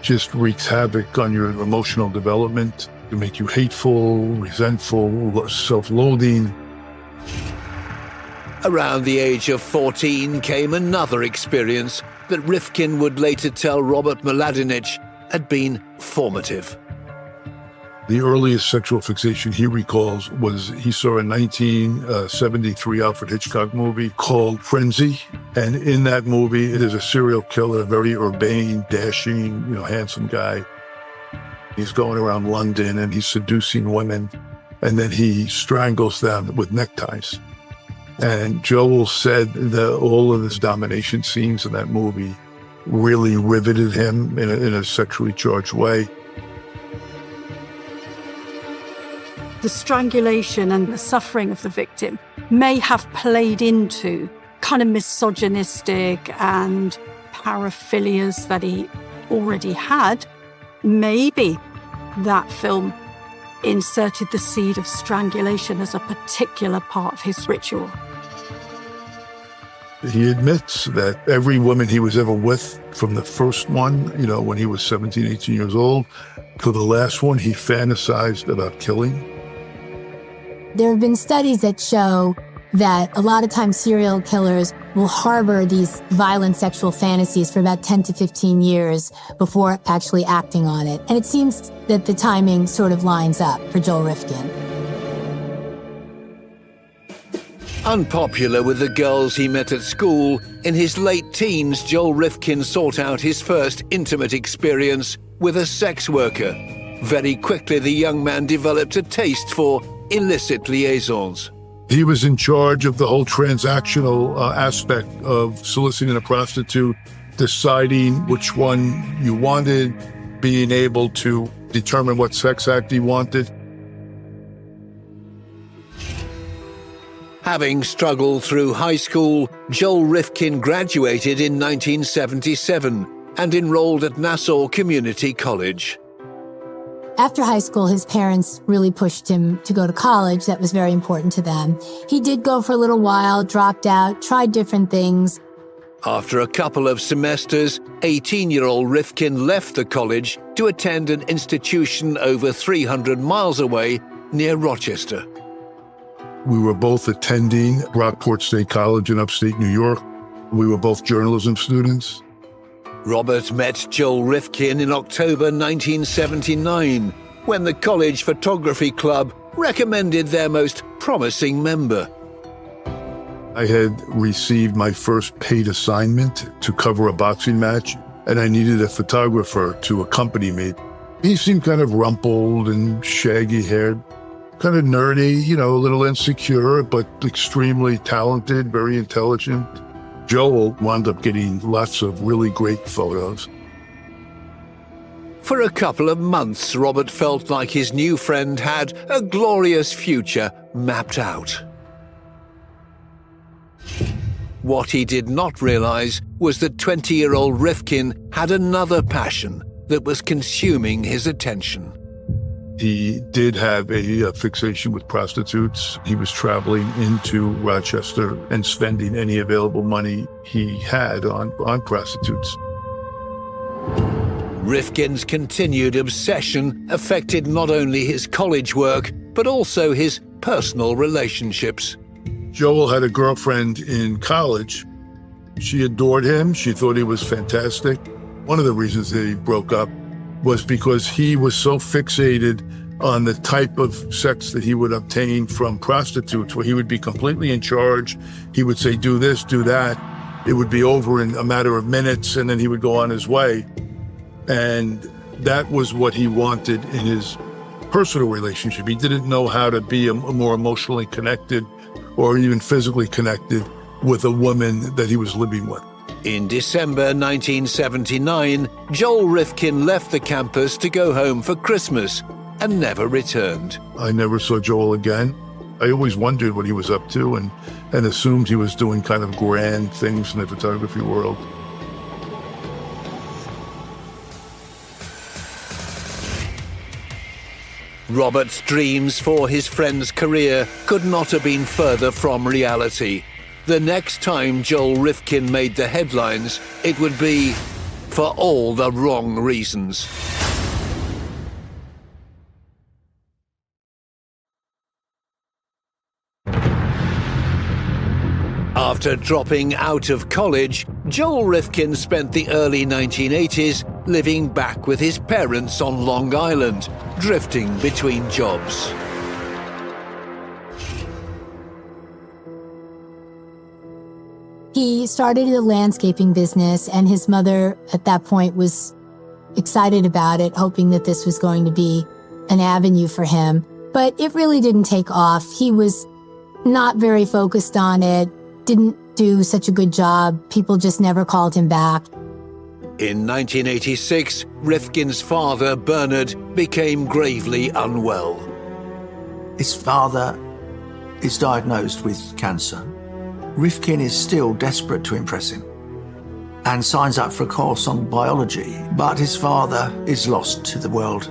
just wreaks havoc on your emotional development to make you hateful, resentful, self-loathing. Around the age of 14 came another experience that Rifkin would later tell Robert Mladinich had been formative. The earliest sexual fixation he recalls was he saw a 1973 Alfred Hitchcock movie called Frenzy. And in that movie, it is a serial killer, a very urbane, dashing, handsome guy. He's going around London and he's seducing women. And then he strangles them with neckties. And Joel said that all of his domination scenes in that movie really riveted him in a sexually charged way. The strangulation and the suffering of the victim may have played into kind of misogynistic and paraphilias that he already had. Maybe that film inserted the seed of strangulation as a particular part of his ritual. He admits that every woman he was ever with, from the first one, when he was 17, 18 years old, to the last one, he fantasized about killing. There have been studies that show that a lot of times serial killers will harbor these violent sexual fantasies for about 10 to 15 years before actually acting on it. And it seems that the timing sort of lines up for Joel Rifkin. Unpopular with the girls he met at school, in his late teens, Joel Rifkin sought out his first intimate experience with a sex worker. Very quickly, the young man developed a taste for illicit liaisons. He was in charge of the whole transactional aspect of soliciting a prostitute, deciding which one you wanted, being able to determine what sex act he wanted. Having struggled through high school, Joel Rifkin graduated in 1977 and enrolled at Nassau Community College. After high school, his parents really pushed him to go to college. That was very important to them. He did go for a little while, dropped out, tried different things. After a couple of semesters, 18-year-old Rifkin left the college to attend an institution over 300 miles away near Rochester. We were both attending Rockport State College in upstate New York. We were both journalism students. Robert met Joel Rifkin in October 1979, when the college photography club recommended their most promising member. I had received my first paid assignment to cover a boxing match, and I needed a photographer to accompany me. He seemed kind of rumpled and shaggy-haired, kind of nerdy, you know, a little insecure, but extremely talented, very intelligent. Joel wound up getting lots of really great photos. For a couple of months, Robert felt like his new friend had a glorious future mapped out. What he did not realize was that 20-year-old Rifkin had another passion that was consuming his attention. He did have a fixation with prostitutes. He was traveling into Rochester and spending any available money he had on prostitutes. Rifkin's continued obsession affected not only his college work, but also his personal relationships. Joel had a girlfriend in college. She adored him. She thought he was fantastic. One of the reasons that he broke up was because he was so fixated on the type of sex that he would obtain from prostitutes, where he would be completely in charge. He would say, do this, do that. It would be over in a matter of minutes, and then he would go on his way. And that was what he wanted in his personal relationship. He didn't know how to be more emotionally connected or even physically connected with a woman that he was living with. In December 1979, Joel Rifkin left the campus to go home for Christmas and never returned. I never saw Joel again. I always wondered what he was up to and assumed he was doing kind of grand things in the photography world. Robert's dreams for his friend's career could not have been further from reality. The next time Joel Rifkin made the headlines, it would be for all the wrong reasons. After dropping out of college, Joel Rifkin spent the early 1980s living back with his parents on Long Island, drifting between jobs. He started a landscaping business, and his mother at that point was excited about it, hoping that this was going to be an avenue for him. But it really didn't take off. He was not very focused on it, didn't do such a good job. People just never called him back. In 1986, Rifkin's father, Bernard, became gravely unwell. His father is diagnosed with cancer. Rifkin is still desperate to impress him and signs up for a course on biology, but his father is lost to the world.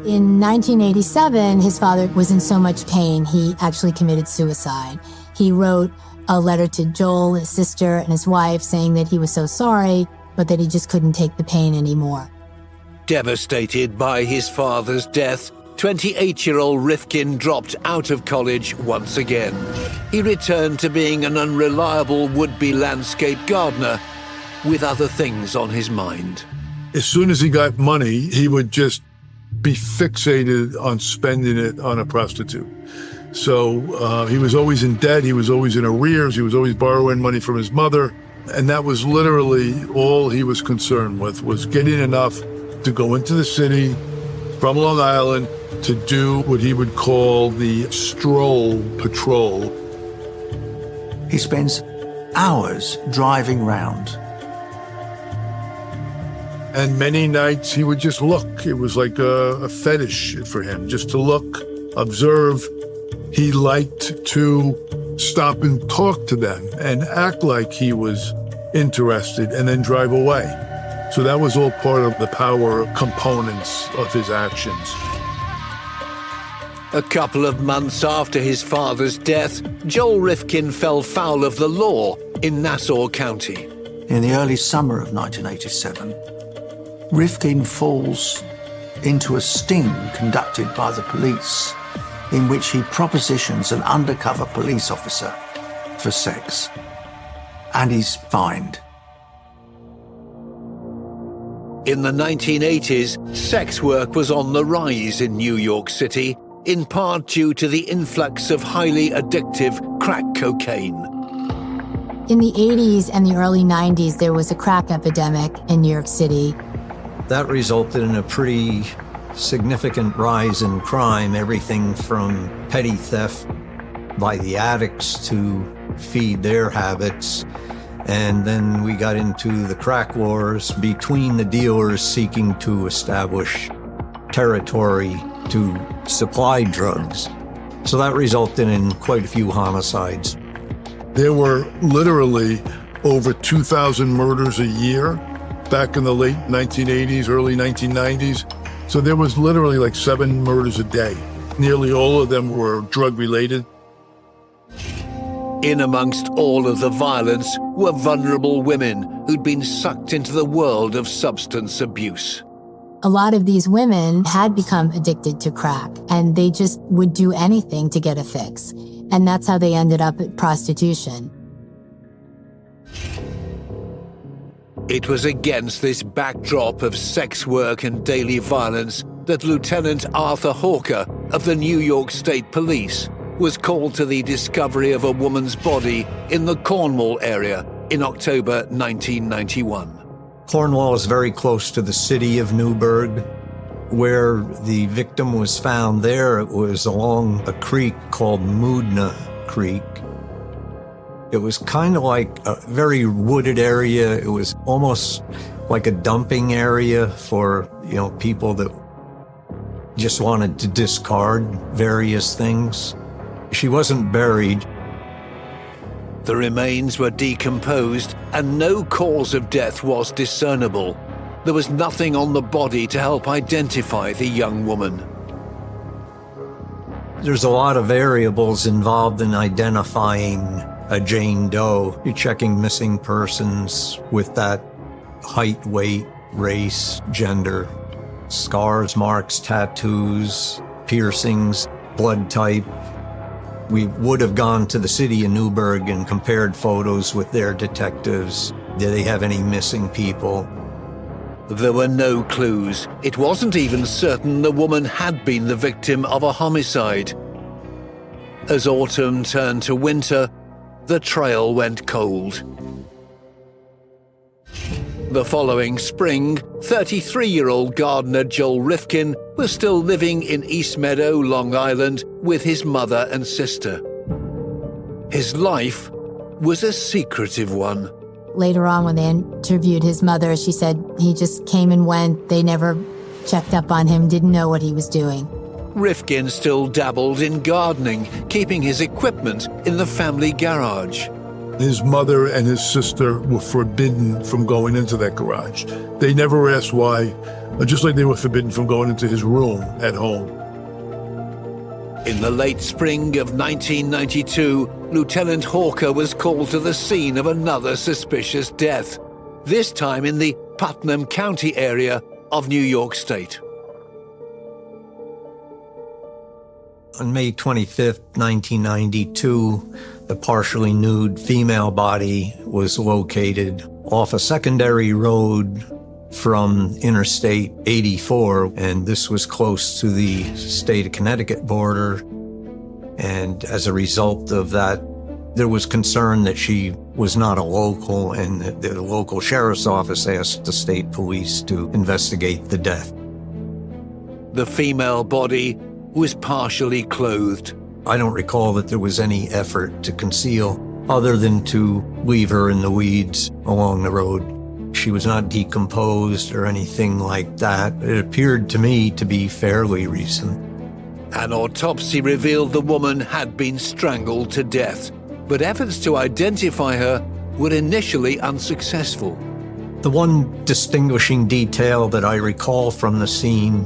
In 1987, his father was in so much pain, he actually committed suicide. He wrote a letter to Joel, his sister, and his wife saying that he was so sorry, but that he just couldn't take the pain anymore. Devastated by his father's death, 28-year-old Rifkin dropped out of college once again. He returned to being an unreliable would-be landscape gardener with other things on his mind. As soon as he got money, he would just be fixated on spending it on a prostitute. So he was always in debt, he was always in arrears, he was always borrowing money from his mother, and that was literally all he was concerned with, was getting enough to go into the city from Long Island to do what he would call the stroll patrol. He spends hours driving round. And many nights he would just look. It was like a fetish for him, just to look, observe. He liked to stop and talk to them and act like he was interested and then drive away. So that was all part of the power components of his actions. A couple of months after his father's death, Joel Rifkin fell foul of the law in Nassau County. In the early summer of 1987, Rifkin falls into a sting conducted by the police. in which he propositions an undercover police officer for sex. And he's fined. In the 1980s, sex work was on the rise in New York City, in part due to the influx of highly addictive crack cocaine. In the 80s and the early 90s, there was a crack epidemic in New York City. That resulted in a pretty significant rise in crime, everything from petty theft by the addicts to feed their habits. And then we got into the crack wars between the dealers seeking to establish territory to supply drugs. So that resulted in quite a few homicides. There were literally over 2,000 murders a year back in the late 1980s, early 1990s. So there was literally like 7 murders a day. Nearly all of them were drug-related. In amongst all of the violence were vulnerable women who'd been sucked into the world of substance abuse. A lot of these women had become addicted to crack, and they just would do anything to get a fix. And that's how they ended up at prostitution. It was against this backdrop of sex work and daily violence that Lieutenant Arthur Hawker of the New York State Police was called to the discovery of a woman's body in the Cornwall area in October 1991. Cornwall is very close to the city of Newburgh. Where the victim was found there, it was along a creek called Moodna Creek. It was kind of like a very wooded area. It was almost like a dumping area for, people that just wanted to discard various things. She wasn't buried. The remains were decomposed and no cause of death was discernible. There was nothing on the body to help identify the young woman. There's a lot of variables involved in identifying a Jane Doe. You're checking missing persons with that height, weight, race, gender, scars, marks, tattoos, piercings, blood type. We would have gone to the city of Newburgh and compared photos with their detectives. Did they have any missing people? There were no clues. It wasn't even certain the woman had been the victim of a homicide. As autumn turned to winter, the trail went cold. The following spring, 33-year-old gardener Joel Rifkin was still living in East Meadow, Long Island, with his mother and sister. His life was a secretive one. Later on, when they interviewed his mother, she said he just came and went. They never checked up on him, didn't know what he was doing. Rifkin still dabbled in gardening, keeping his equipment in the family garage. His mother and his sister were forbidden from going into that garage. They never asked why, just like they were forbidden from going into his room at home. In the late spring of 1992, Lieutenant Hawker was called to the scene of another suspicious death, this time in the Putnam County area of New York State. On May 25th, 1992, the partially nude female body was located off a secondary road from Interstate 84, and this was close to the state of Connecticut border. And as a result of that, there was concern that she was not a local, and the local sheriff's office asked the state police to investigate the death. The female body was partially clothed. I don't recall that there was any effort to conceal other than to leave her in the weeds along the road. She was not decomposed or anything like that. It appeared to me to be fairly recent. An autopsy revealed the woman had been strangled to death, but efforts to identify her were initially unsuccessful. The one distinguishing detail that I recall from the scene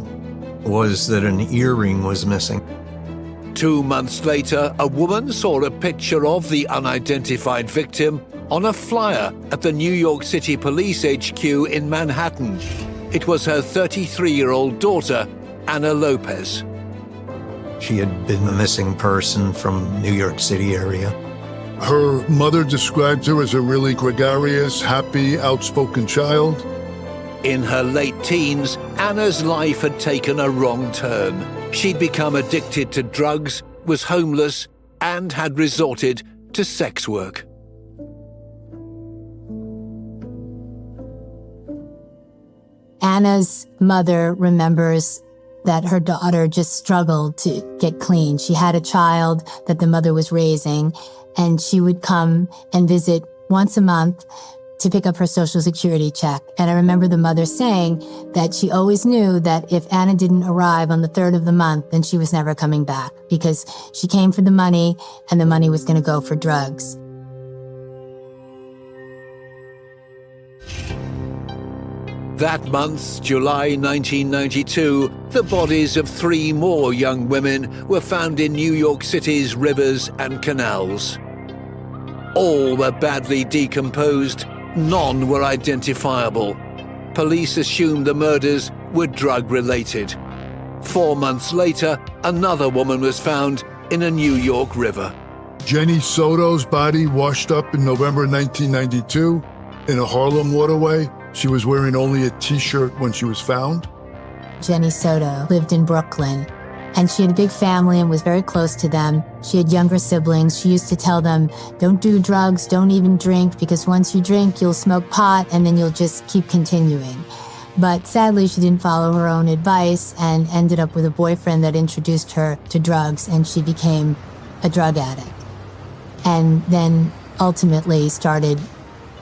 was that an earring was missing. 2 months later, a woman saw a picture of the unidentified victim on a flyer at the New York City Police HQ in Manhattan. It was her 33-year-old daughter, Anna Lopez. She had been a missing person from New York City area. Her mother described her as a really gregarious, happy, outspoken child. In her late teens, Anna's life had taken a wrong turn. She'd become addicted to drugs, was homeless, and had resorted to sex work. Anna's mother remembers that her daughter just struggled to get clean. She had a child that the mother was raising, and she would come and visit once a month to pick up her Social Security check. And I remember the mother saying that she always knew that if Anna didn't arrive on the 3rd of the month, then she was never coming back, because she came for the money and the money was going to go for drugs. That month, July 1992, the bodies of 3 more young women were found in New York City's rivers and canals. All were badly decomposed, none were identifiable. Police assumed the murders were drug-related. 4 months later, another woman was found in a New York river. Jenny Soto's body washed up in November 1992 in a Harlem waterway. She was wearing only a t-shirt when she was found. Jenny Soto lived in Brooklyn, and she had a big family and was very close to them. She had younger siblings. She used to tell them, don't do drugs, don't even drink, because once you drink, you'll smoke pot and then you'll just keep continuing. But sadly, she didn't follow her own advice and ended up with a boyfriend that introduced her to drugs, and she became a drug addict. And then ultimately started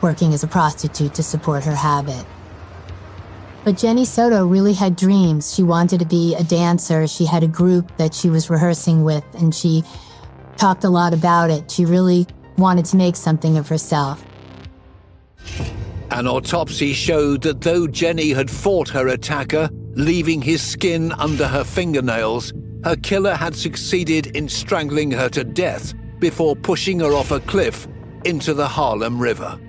working as a prostitute to support her habit. But Jenny Soto really had dreams. She wanted to be a dancer. She had a group that she was rehearsing with, and she talked a lot about it. She really wanted to make something of herself. An autopsy showed that though Jenny had fought her attacker, leaving his skin under her fingernails, her killer had succeeded in strangling her to death before pushing her off a cliff into the Harlem River.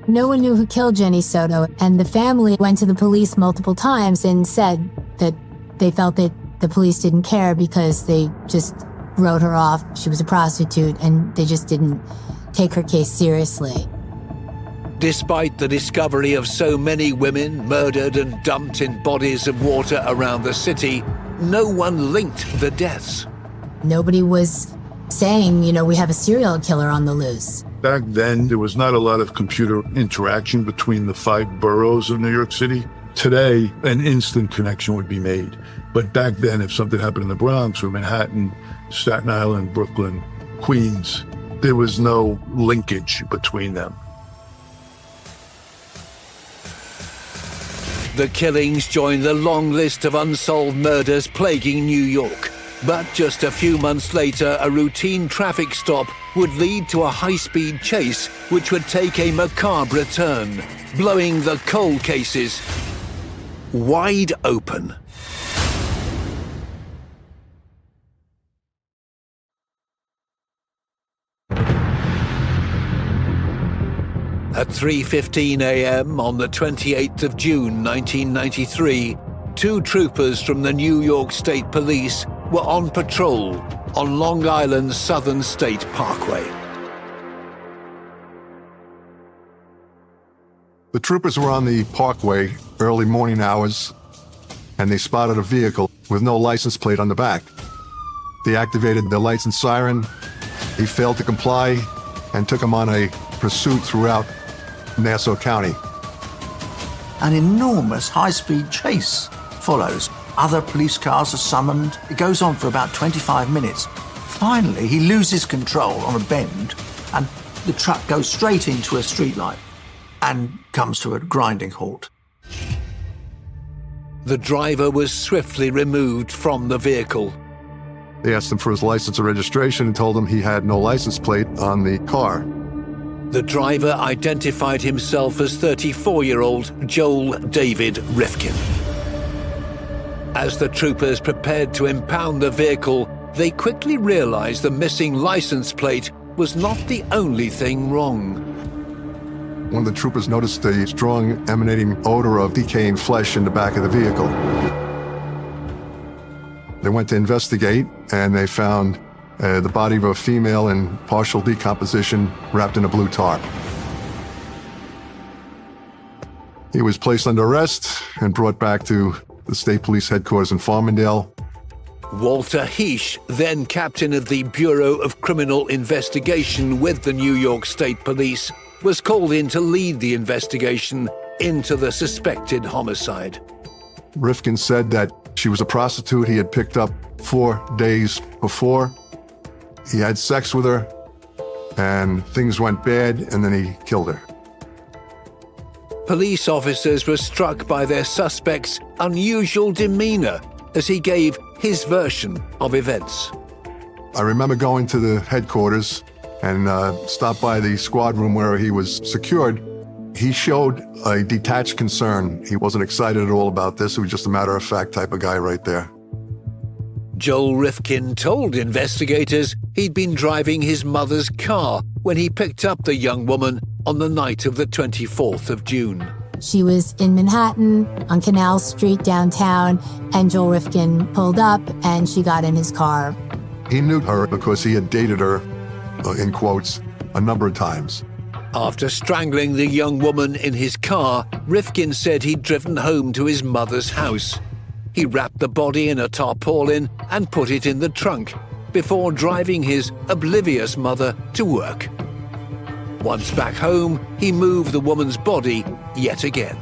No one knew who killed Jenny Soto, and the family went to the police multiple times and said that they felt that the police didn't care because they just wrote her off. She was a prostitute, and they just didn't take her case seriously. Despite the discovery of so many women murdered and dumped in bodies of water around the city, no one linked the deaths. Nobody was saying, we have a serial killer on the loose. Back then, there was not a lot of computer interaction between the 5 boroughs of New York City. Today, an instant connection would be made. But back then, if something happened in the Bronx or Manhattan, Staten Island, Brooklyn, Queens, there was no linkage between them. The killings joined the long list of unsolved murders plaguing New York. But just a few months later, a routine traffic stop would lead to a high-speed chase which would take a macabre turn, blowing the cold cases wide open. At 3:15 a.m. on the 28th of June 1993, 2 troopers from the New York State Police were on patrol on Long Island's Southern State Parkway. The troopers were on the parkway early morning hours, and they spotted a vehicle with no license plate on the back. They activated the lights and siren. He failed to comply and took him on a pursuit throughout Nassau County. An enormous high-speed chase follows. Other police cars are summoned. It goes on for about 25 minutes. Finally, he loses control on a bend, and the truck goes straight into a streetlight and comes to a grinding halt. The driver was swiftly removed from the vehicle. They asked him for his license and registration and told him he had no license plate on the car. The driver identified himself as 34-year-old Joel David Rifkin. As the troopers prepared to impound the vehicle, they quickly realized the missing license plate was not the only thing wrong. One of the troopers noticed a strong emanating odor of decaying flesh in the back of the vehicle. They went to investigate, and they found the body of a female in partial decomposition wrapped in a blue tarp. He was placed under arrest and brought back to the state police headquarters in Farmingdale. Walter Heesh, then captain of the Bureau of Criminal Investigation with the New York State Police, was called in to lead the investigation into the suspected homicide. Rifkin said that she was a prostitute he had picked up 4 days before. He had sex with her, and things went bad, and then he killed her. Police officers were struck by their suspect's unusual demeanor as he gave his version of events. I remember going to the headquarters and stopped by the squad room where he was secured. He showed a detached concern. He wasn't excited at all about this. It was just a matter-of-fact type of guy right there. Joel Rifkin told investigators he'd been driving his mother's car when he picked up the young woman on the night of the 24th of June. She was in Manhattan on Canal Street downtown, and Joel Rifkin pulled up and she got in his car. He knew her because he had dated her, in quotes, a number of times. After strangling the young woman in his car, Rifkin said he'd driven home to his mother's house. He wrapped the body in a tarpaulin and put it in the trunk before driving his oblivious mother to work. Once back home, he moved the woman's body yet again.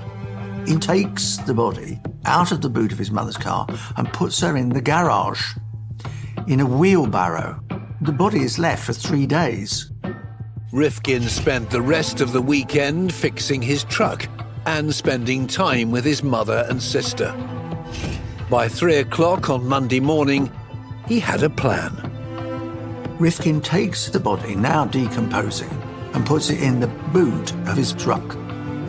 He takes the body out of the boot of his mother's car and puts her in the garage in a wheelbarrow. The body is left for 3 days. Rifkin spent the rest of the weekend fixing his truck and spending time with his mother and sister. By 3 o'clock on Monday morning, he had a plan. Rifkin takes the body, now decomposing, and puts it in the boot of his truck.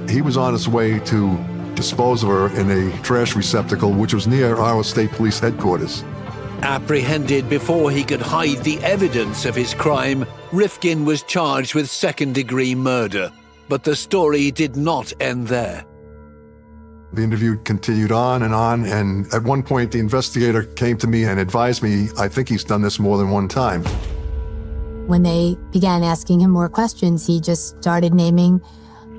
He was on his way to dispose of her in a trash receptacle, which was near our state police headquarters. Apprehended before he could hide the evidence of his crime, Rifkin was charged with second-degree murder. But the story did not end there. The interview continued on, and at one point the investigator came to me and advised me, I think he's done this more than one time. When they began asking him more questions, he just started naming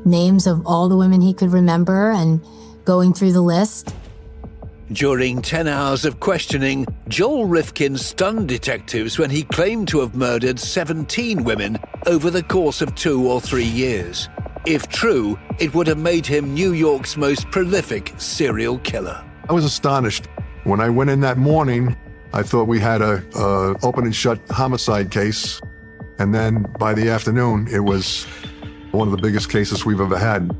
names of all the women he could remember and going through the list. During 10 hours of questioning, Joel Rifkin stunned detectives when he claimed to have murdered 17 women over the course of 2 or 3 years. If true, it would have made him New York's most prolific serial killer. I was astonished. When I went in that morning, I thought we had a open and shut homicide case. And then by the afternoon, it was one of the biggest cases we've ever had.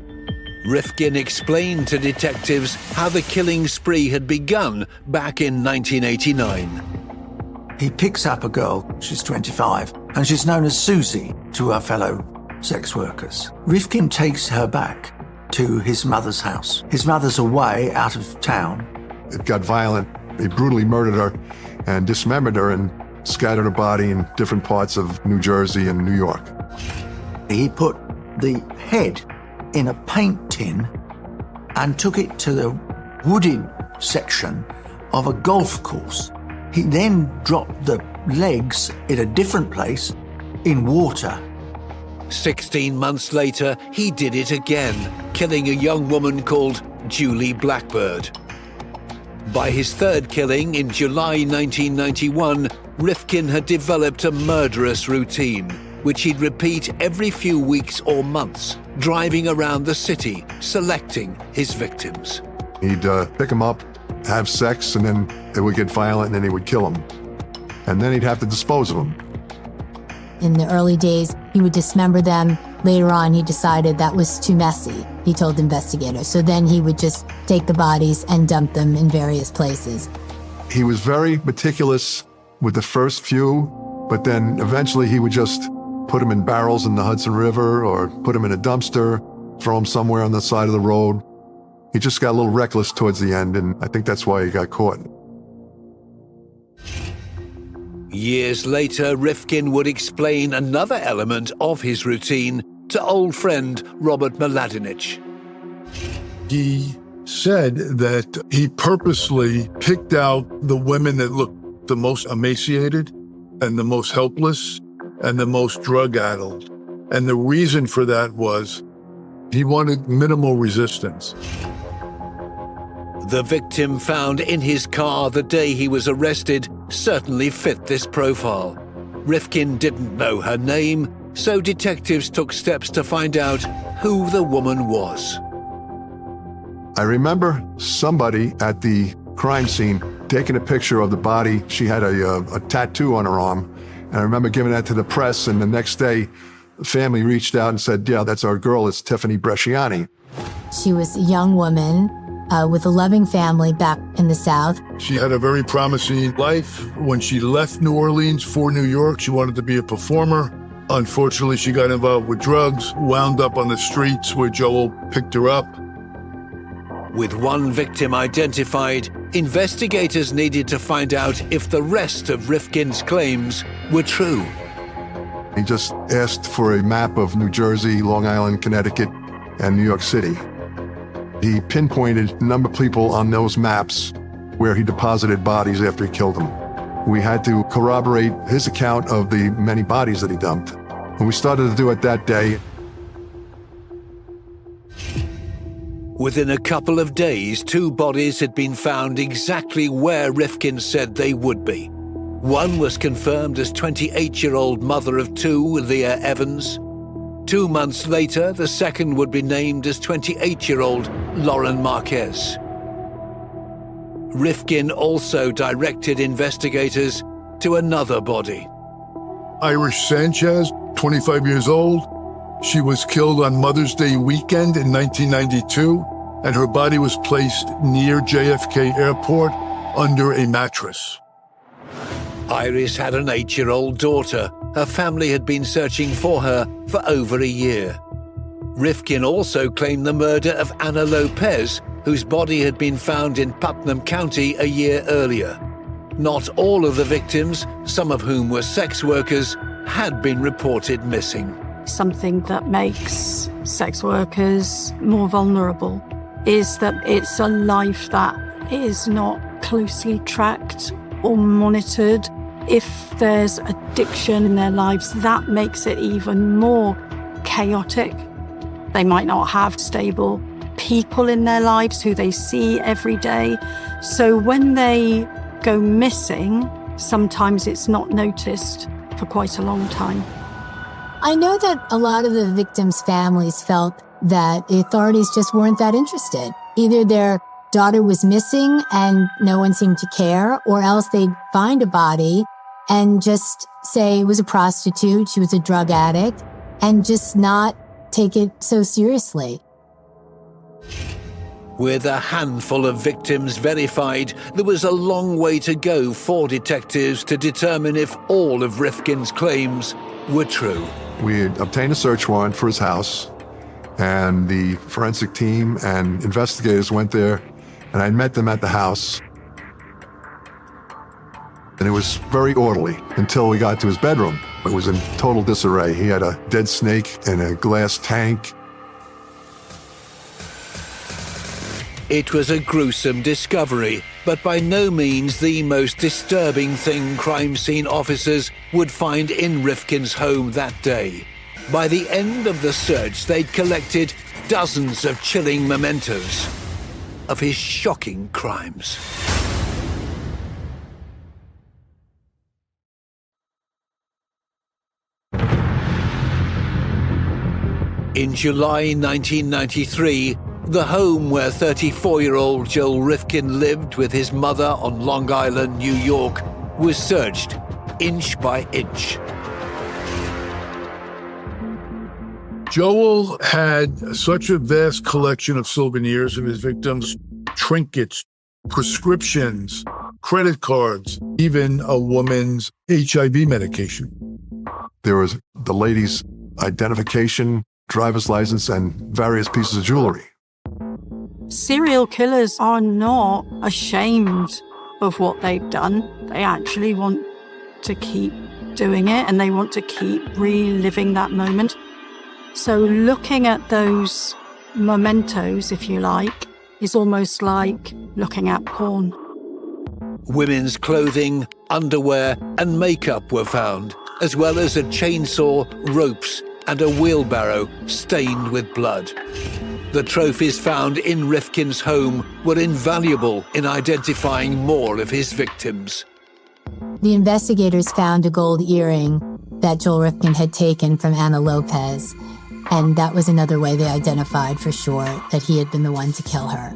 Rifkin explained to detectives how the killing spree had begun back in 1989. He picks up a girl, she's 25, and she's known as Susie to her fellow sex workers. Rifkin takes her back to his mother's house. His mother's away, out of town. It got violent. He brutally murdered her and dismembered her and scattered her body in different parts of New Jersey and New York. He put the head in a paint tin and took it to the wooded section of a golf course. He then dropped the legs in a different place in water. 16 months later, he did it again, killing a young woman called Julie Blackbird. By his third killing in July 1991, Rifkin had developed a murderous routine, which he'd repeat every few weeks or months, driving around the city, selecting his victims. He'd pick them up, have sex, and then it would get violent, and then he would kill them. And then he'd have to dispose of them. In the early days, he would dismember them. Later on, he decided that was too messy, he told investigators. So then he would just take the bodies and dump them in various places. He was very meticulous with the first few, but then eventually he would just put them in barrels in the Hudson River or put them in a dumpster, throw them somewhere on the side of the road. He just got a little reckless towards the end, and I think that's why he got caught. Years later, Rifkin would explain another element of his routine to old friend Robert Mladinich. He said that he purposely picked out the women that looked the most emaciated and the most helpless and the most drug-addled. And the reason for that was he wanted minimal resistance. The victim found in his car the day he was arrested certainly fit this profile. Rifkin didn't know her name, so detectives took steps to find out who the woman was. I remember somebody at the crime scene taking a picture of the body. She had a tattoo on her arm, and I remember giving that to the press, and the next day, the family reached out and said, yeah, that's our girl, it's Tiffany Bresciani. She was a young woman with a loving family back in the South. She had a very promising life. When she left New Orleans for New York, she wanted to be a performer. Unfortunately, she got involved with drugs, wound up on the streets where Joel picked her up. With one victim identified, investigators needed to find out if the rest of Rifkin's claims were true. He just asked for a map of New Jersey, Long Island, Connecticut, and New York City. He pinpointed a number of people on those maps where he deposited bodies after he killed them. We had to corroborate his account of the many bodies that he dumped. And we started to do it that day. Within a couple of days, 2 bodies had been found exactly where Rifkin said they would be. One was confirmed as 28-year-old mother of 2, Leah Evans. 2 months later, the second would be named as 28-year-old Lauren Marquez. Rifkin also directed investigators to another body. Irish Sanchez, 25 years old. She was killed on Mother's Day weekend in 1992, and her body was placed near JFK Airport under a mattress. Iris had an 8-year-old daughter. Her family had been searching for her for over a year. Rifkin also claimed the murder of Anna Lopez, whose body had been found in Putnam County a year earlier. Not all of the victims, some of whom were sex workers, had been reported missing. Something that makes sex workers more vulnerable is that it's a life that is not closely tracked or monitored. If there's addiction in their lives, that makes it even more chaotic. They might not have stable people in their lives who they see every day. So when they go missing, sometimes it's not noticed for quite a long time. I know that a lot of the victims' families felt that the authorities just weren't that interested. Either their daughter was missing and no one seemed to care, or else they'd find a body and just say it was a prostitute, she was a drug addict, and just not take it so seriously. With a handful of victims verified, there was a long way to go for detectives to determine if all of Rifkin's claims were true. We had obtained a search warrant for his house, and the forensic team and investigators went there, and I met them at the house. And it was very orderly until we got to his bedroom. It was in total disarray. He had a dead snake in a glass tank. It was a gruesome discovery, but by no means the most disturbing thing crime scene officers would find in Rifkin's home that day. By the end of the search, they'd collected dozens of chilling mementos of his shocking crimes. In July 1993, the home where 34-year-old Joel Rifkin lived with his mother on Long Island, New York, was searched inch by inch. Joel had such a vast collection of souvenirs of his victims, trinkets, prescriptions, credit cards, even a woman's HIV medication. There was the lady's identification, driver's license, and various pieces of jewelry. Serial killers are not ashamed of what they've done. They actually want to keep doing it, and they want to keep reliving that moment. So looking at those mementos, if you like, is almost like looking at porn. Women's clothing, underwear and makeup were found, as well as a chainsaw, ropes and a wheelbarrow stained with blood. The trophies found in Rifkin's home were invaluable in identifying more of his victims. The investigators found a gold earring that Joel Rifkin had taken from Ana Lopez, and that was another way they identified for sure that he had been the one to kill her.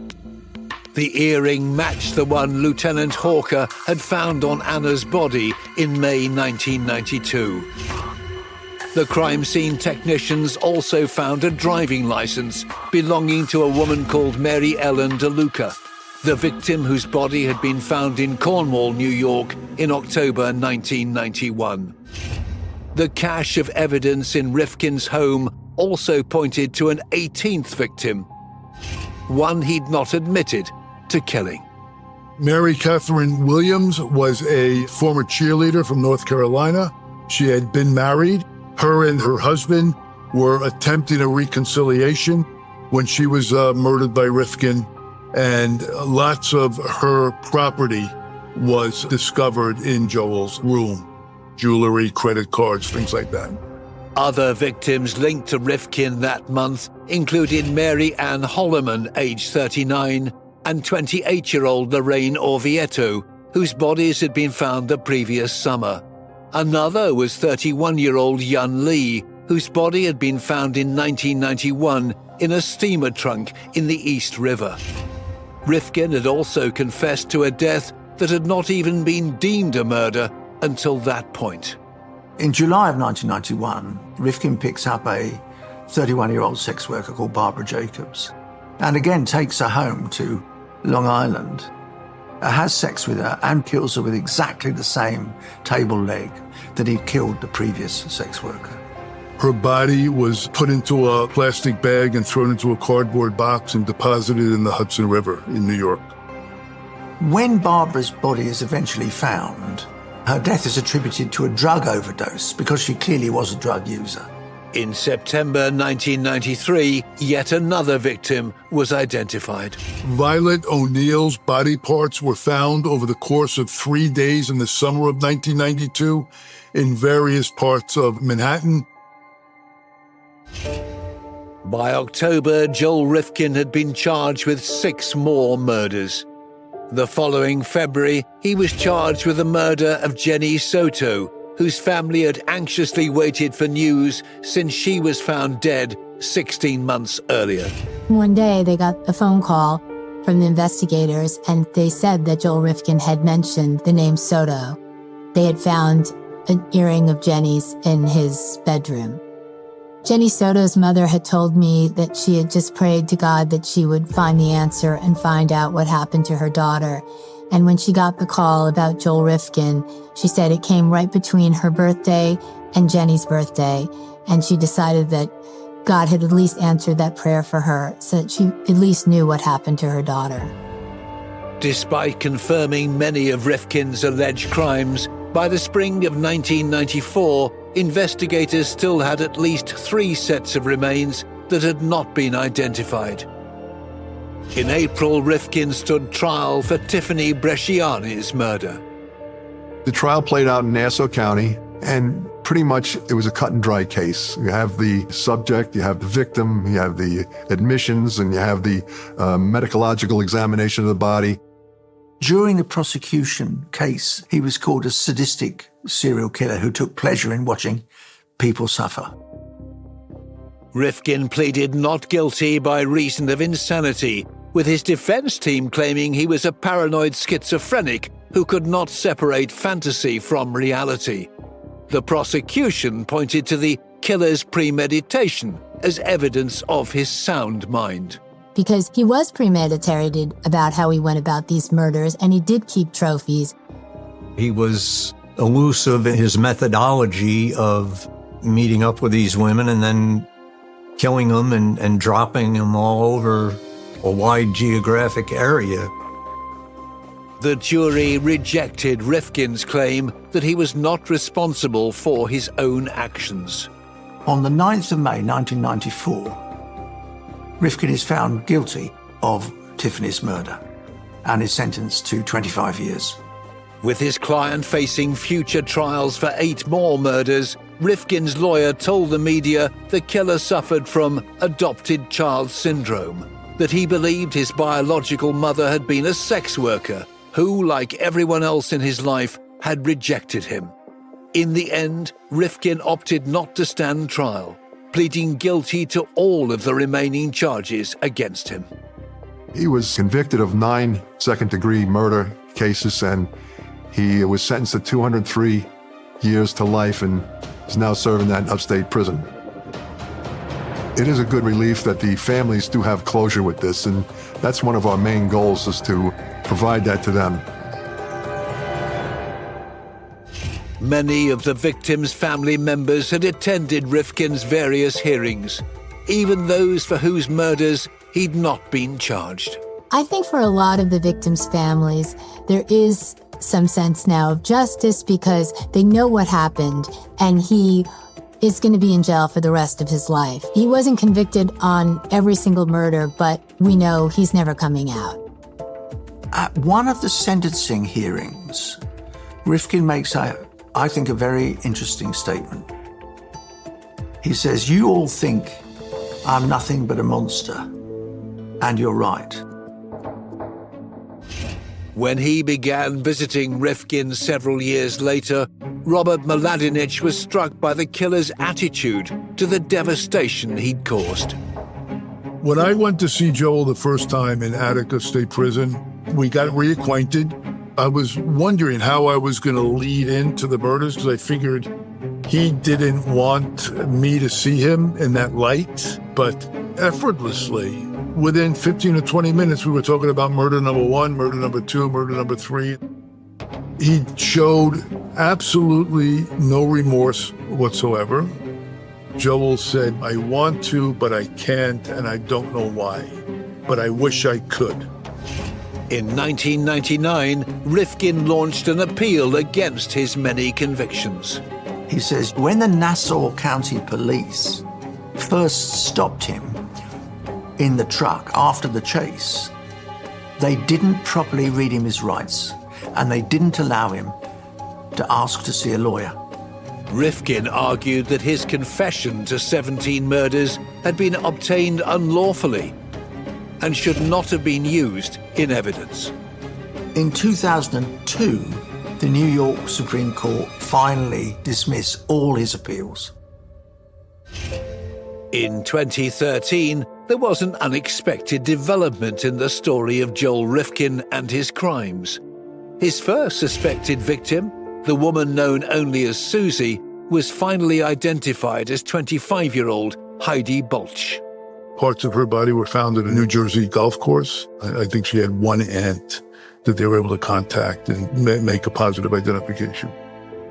The earring matched the one Lieutenant Hawker had found on Anna's body in May 1992. The crime scene technicians also found a driving license belonging to a woman called Mary Ellen DeLuca, the victim whose body had been found in Cornwall, New York in October 1991. The cache of evidence in Rifkin's home also pointed to an 18th victim, one he'd not admitted to killing. Mary Catherine Williams was a former cheerleader from North Carolina. She had been married. Her and her husband were attempting a reconciliation when she was murdered by Rifkin, and lots of her property was discovered in Joel's room. Jewelry, credit cards, things like that. Other victims linked to Rifkin that month included Mary Ann Holloman, age 39, and 28-year-old Lorraine Orvieto, whose bodies had been found the previous summer. Another was 31-year-old Yun Lee, whose body had been found in 1991 in a steamer trunk in the East River. Rifkin had also confessed to a death that had not even been deemed a murder until that point. In July of 1991, Rifkin picks up a 31-year-old sex worker called Barbara Jacobs and again takes her home to Long Island, has sex with her and kills her with exactly the same table leg that he'd killed the previous sex worker. Her body was put into a plastic bag and thrown into a cardboard box and deposited in the Hudson River in New York. When Barbara's body is eventually found, her death is attributed to a drug overdose because she clearly was a drug user. In September 1993, yet another victim was identified. Violet O'Neill's body parts were found over the course of 3 days in the summer of 1992 in various parts of Manhattan. By October, Joel Rifkin had been charged with 6 more murders. The following February, he was charged with the murder of Jenny Soto, whose family had anxiously waited for news since she was found dead 16 months earlier. One day they got a phone call from the investigators, and they said that Joel Rifkin had mentioned the name Soto. They had found an earring of Jenny's in his bedroom. Jenny Soto's mother had told me that she had just prayed to God that she would find the answer and find out what happened to her daughter. And when she got the call about Joel Rifkin, she said it came right between her birthday and Jenny's birthday, and she decided that God had at least answered that prayer for her, so that she at least knew what happened to her daughter. Despite confirming many of Rifkin's alleged crimes, by the spring of 1994, investigators still had at least 3 sets of remains that had not been identified. In April, Rifkin stood trial for Tiffany Bresciani's murder. The trial played out in Nassau County, and pretty much it was a cut and dry case. You have the subject, you have the victim, you have the admissions, and you have the medicological examination of the body. During the prosecution case, he was called a sadistic serial killer who took pleasure in watching people suffer. Rifkin pleaded not guilty by reason of insanity, with his defense team claiming he was a paranoid schizophrenic who could not separate fantasy from reality. The prosecution pointed to the killer's premeditation as evidence of his sound mind. Because he was premeditated about how he went about these murders, and he did keep trophies. He was elusive in his methodology of meeting up with these women and then killing them and dropping them all over a wide geographic area. The jury rejected Rifkin's claim that he was not responsible for his own actions. On the 9th of May 1994, Rifkin is found guilty of Tiffany's murder and is sentenced to 25 years. With his client facing future trials for 8 more murders, Rifkin's lawyer told the media the killer suffered from adopted child syndrome, that he believed his biological mother had been a sex worker who, like everyone else in his life, had rejected him. In the end, Rifkin opted not to stand trial, pleading guilty to all of the remaining charges against him. He was convicted of 9 second-degree murder cases, and he was sentenced to 203 years to life and is now serving that in upstate prison. It is a good relief that the families do have closure with this, and that's one of our main goals, is to provide that to them. Many of the victims' family members had attended Rifkin's various hearings, even those for whose murders he'd not been charged. I think for a lot of the victims' families, there is some sense now of justice because they know what happened, and he is going to be in jail for the rest of his life. He wasn't convicted on every single murder, but we know he's never coming out. At one of the sentencing hearings, Rifkin makes, I think, a very interesting statement. He says, "You all think I'm nothing but a monster, and you're right." When he began visiting Rifkin several years later, Robert Mladinich was struck by the killer's attitude to the devastation he'd caused. When I went to see Joel the first time in Attica State Prison, we got reacquainted. I was wondering how I was going to lead into the murders because I figured he didn't want me to see him in that light, but effortlessly, within 15 or 20 minutes, we were talking about murder number 1, murder number 2, murder number 3. He showed absolutely no remorse whatsoever. Joel said, "I want to, but I can't, and I don't know why, but I wish I could." In 1999, Rifkin launched an appeal against his many convictions. He says, when the Nassau County Police first stopped him in the truck after the chase, they didn't properly read him his rights, and they didn't allow him to ask to see a lawyer. Rifkin argued that his confession to 17 murders had been obtained unlawfully and should not have been used in evidence. In 2002, the New York Supreme Court finally dismissed all his appeals. In 2013, there was an unexpected development in the story of Joel Rifkin and his crimes. His first suspected victim, the woman known only as Susie, was finally identified as 25-year-old Heidi Balch. Parts of her body were found at a New Jersey golf course. I think she had one aunt that they were able to contact and make a positive identification.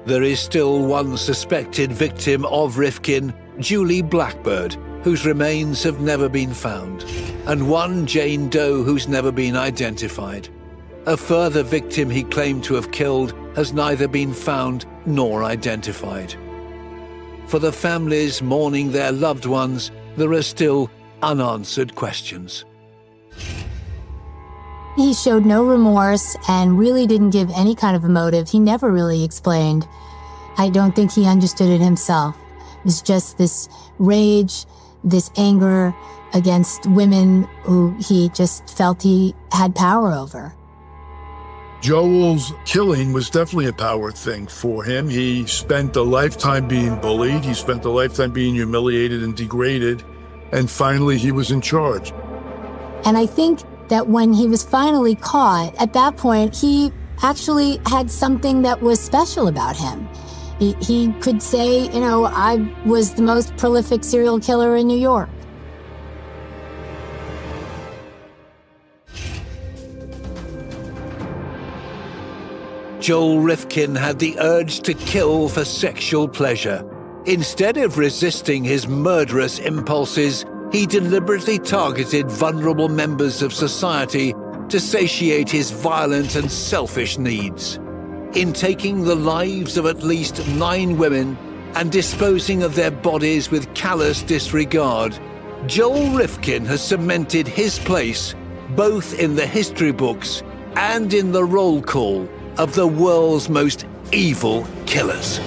There is still one suspected victim of Rifkin, Julie Blackbird, whose remains have never been found, and one Jane Doe who's never been identified. A further victim he claimed to have killed has neither been found nor identified. For the families mourning their loved ones, there are still unanswered questions. He showed no remorse and really didn't give any kind of a motive. He never really explained. I don't think he understood it himself. It was just this rage, this anger against women who he just felt he had power over. Joel's killing was definitely a power thing for him. He spent a lifetime being bullied. He spent a lifetime being humiliated and degraded. And finally, he was in charge. And I think that when he was finally caught, at that point, he actually had something that was special about him. He could say, you know, I was the most prolific serial killer in New York. Joel Rifkin had the urge to kill for sexual pleasure. Instead of resisting his murderous impulses, he deliberately targeted vulnerable members of society to satiate his violent and selfish needs. In taking the lives of at least 9 women and disposing of their bodies with callous disregard, Joel Rifkin has cemented his place both in the history books and in the roll call of the world's most evil killers.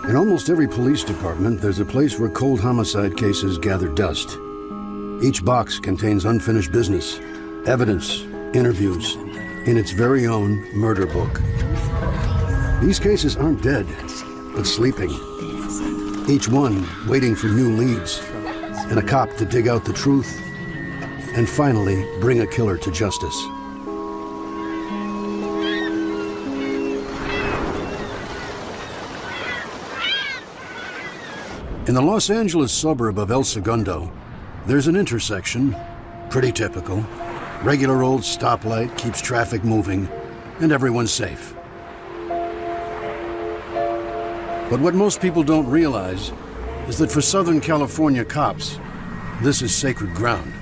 In almost every police department, there's a place where cold homicide cases gather dust. Each box contains unfinished business, evidence, interviews, in its very own murder book. These cases aren't dead, but sleeping. Each one waiting for new leads and a cop to dig out the truth and finally bring a killer to justice. In the Los Angeles suburb of El Segundo, there's an intersection, pretty typical. Regular old stoplight keeps traffic moving, and everyone's safe. But what most people don't realize is that for Southern California cops, this is sacred ground.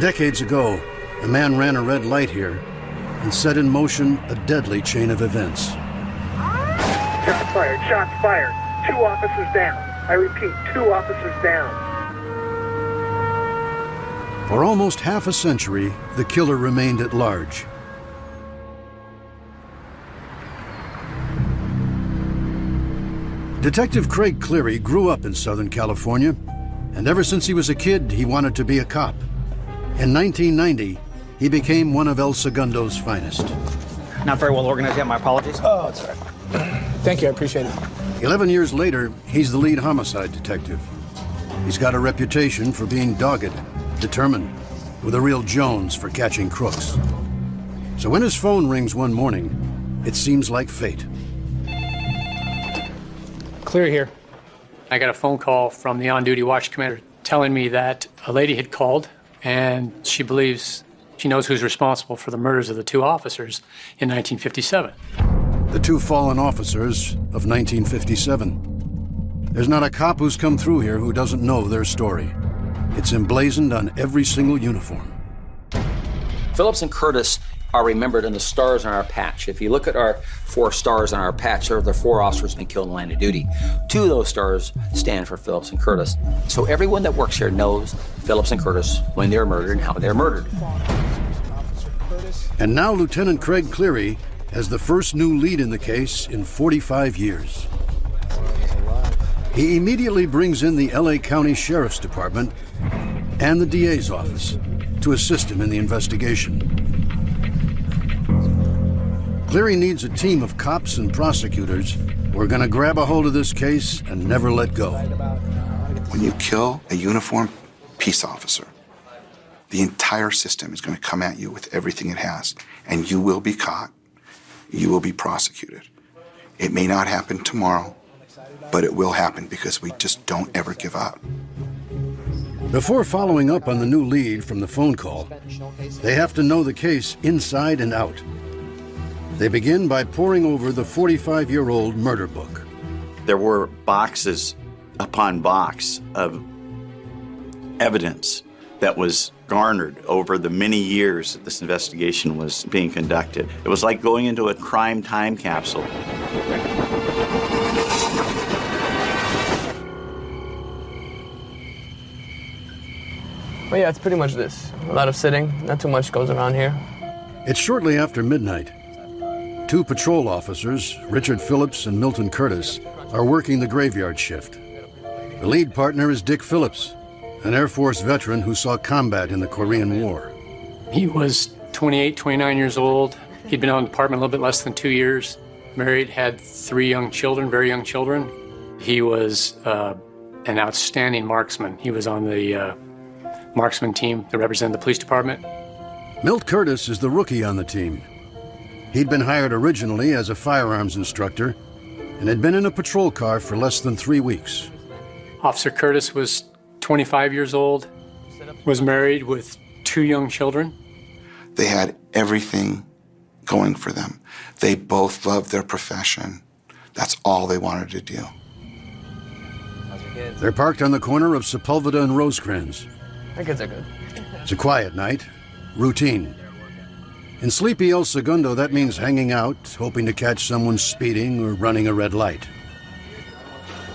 Decades ago, a man ran a red light here and set in motion a deadly chain of events. Shots fired, shots fired. 2 officers down. I repeat, 2 officers down. For almost half a century, the killer remained at large. Detective Craig Cleary grew up in Southern California, and ever since he was a kid, he wanted to be a cop. In 1990, he became one of El Segundo's finest. Not very well organized yet, my apologies. Oh, it's all right. Thank you, I appreciate it. 11 years later, he's the lead homicide detective. He's got a reputation for being dogged, determined, with a real Jones for catching crooks. So when his phone rings one morning, it seems like fate. Clear here. I got a phone call from the on-duty watch commander telling me that a lady had called and she believes she knows who's responsible for the murders of the 2 officers in 1957. The 2 fallen officers of 1957. There's not a cop who's come through here who doesn't know their story. It's emblazoned on every single uniform. Phillips and Curtis are remembered in the stars on our patch. If you look at our 4 stars on our patch, there are the 4 officers been killed in the line of duty. 2 of those stars stand for Phillips and Curtis. So everyone that works here knows Phillips and Curtis when they're murdered and how they're murdered. And now Lieutenant Craig Cleary has the first new lead in the case in 45 years. He immediately brings in the LA County Sheriff's Department and the DA's office to assist him in the investigation. Cleary needs a team of cops and prosecutors who are going to grab a hold of this case and never let go. When you kill a uniformed peace officer, the entire system is going to come at you with everything it has, and you will be caught. You will be prosecuted. It may not happen tomorrow, but it will happen because we just don't ever give up. Before following up on the new lead from the phone call, they have to know the case inside and out. They begin by poring over the 45-year-old murder book. There were boxes upon box of evidence that was garnered over the many years that this investigation was being conducted. It was like going into a crime time capsule. Well, yeah, it's pretty much this. A lot of sitting, not too much goes around here. It's shortly after midnight. 2 patrol officers, Richard Phillips and Milton Curtis, are working the graveyard shift. The lead partner is Dick Phillips, an Air Force veteran who saw combat in the Korean War. He was 28, 29 years old. He'd been on the department a little bit less than 2 years. Married, had 3 young children, very young children. He was an outstanding marksman. He was on the marksman team that represented the police department. Milt Curtis is the rookie on the team. He'd been hired originally as a firearms instructor and had been in a patrol car for less than 3 weeks. Officer Curtis was 25 years old, was married with 2 young children. They had everything going for them. They both loved their profession. That's all they wanted to do. They're parked on the corner of Sepulveda and Rosecrans. My kids are good. It's a quiet night, routine. In sleepy El Segundo, that means hanging out, hoping to catch someone speeding or running a red light.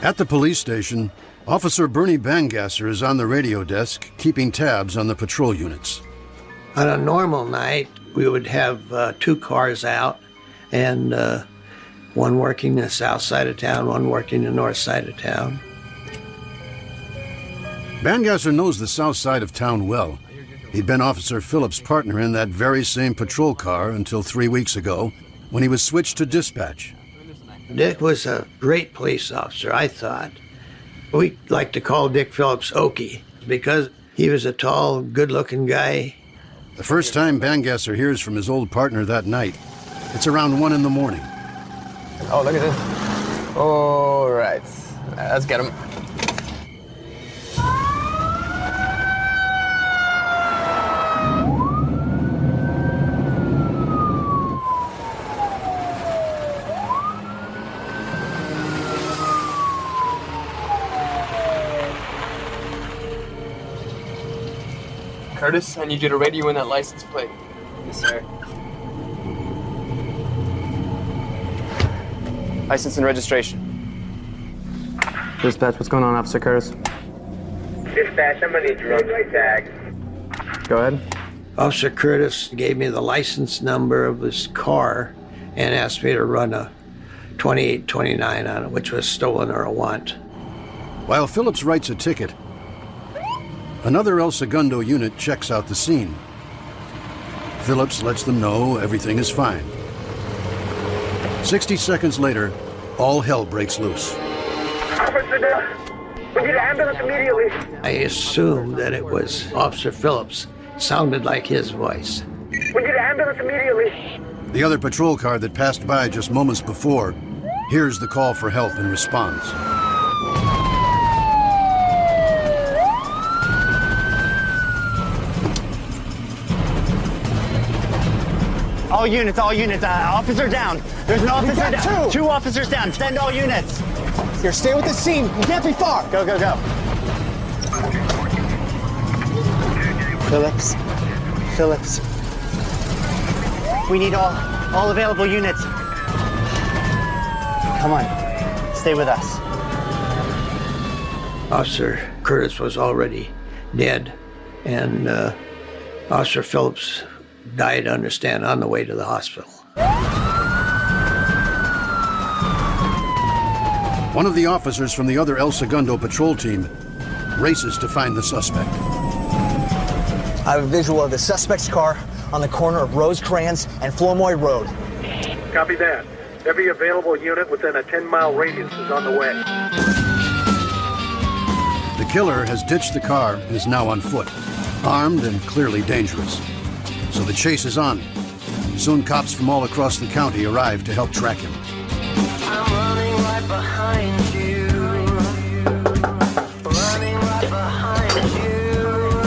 At the police station, Officer Bernie Bangasser is on the radio desk, keeping tabs on the patrol units. On a normal night, we would have 2 cars out, and one working the south side of town, one working the north side of town. Bangasser knows the south side of town well. He'd been Officer Phillips' partner in that very same patrol car until 3 weeks ago, when he was switched to dispatch. Dick was a great police officer, I thought. We like to call Dick Phillips Okie, because he was a tall, good-looking guy. The first time Bangasser hears from his old partner that night, it's around 1 in the morning. Oh, look at this. All right, let's get him. Curtis, I need you to radio in that license plate. Yes, sir. License and registration. Dispatch, what's going on, Officer Curtis? Dispatch, I'm gonna need your road tag. Go ahead. Officer Curtis gave me the license number of his car and asked me to run a 2829 on it, which was stolen or a want. While Phillips writes a ticket, another El Segundo unit checks out the scene. Phillips lets them know everything is fine. 60 seconds later, all hell breaks loose. Officer, we need an ambulance immediately. I assumed that it was Officer Phillips. Sounded like his voice. We need an ambulance immediately. The other patrol car that passed by just moments before hears the call for help and responds. All units, officer down. There's an officer down. 2 officers down, send all units. Here, stay with the scene. You can't be far. Go, go, go. Phillips. We need all available units. Come on, stay with us. Officer Curtis was already dead, and Officer Phillips died, understand, on the way to the hospital. One of the officers from the other El Segundo patrol team races to find the suspect. I have a visual of the suspect's car on the corner of Rosecrans and Flournoy Road. Copy that. Every available unit within a 10-mile radius is on the way. The killer has ditched the car and is now on foot, armed and clearly dangerous. So the chase is on. Soon cops from all across the county arrive to help track him. I'm running right behind you. Running right behind you.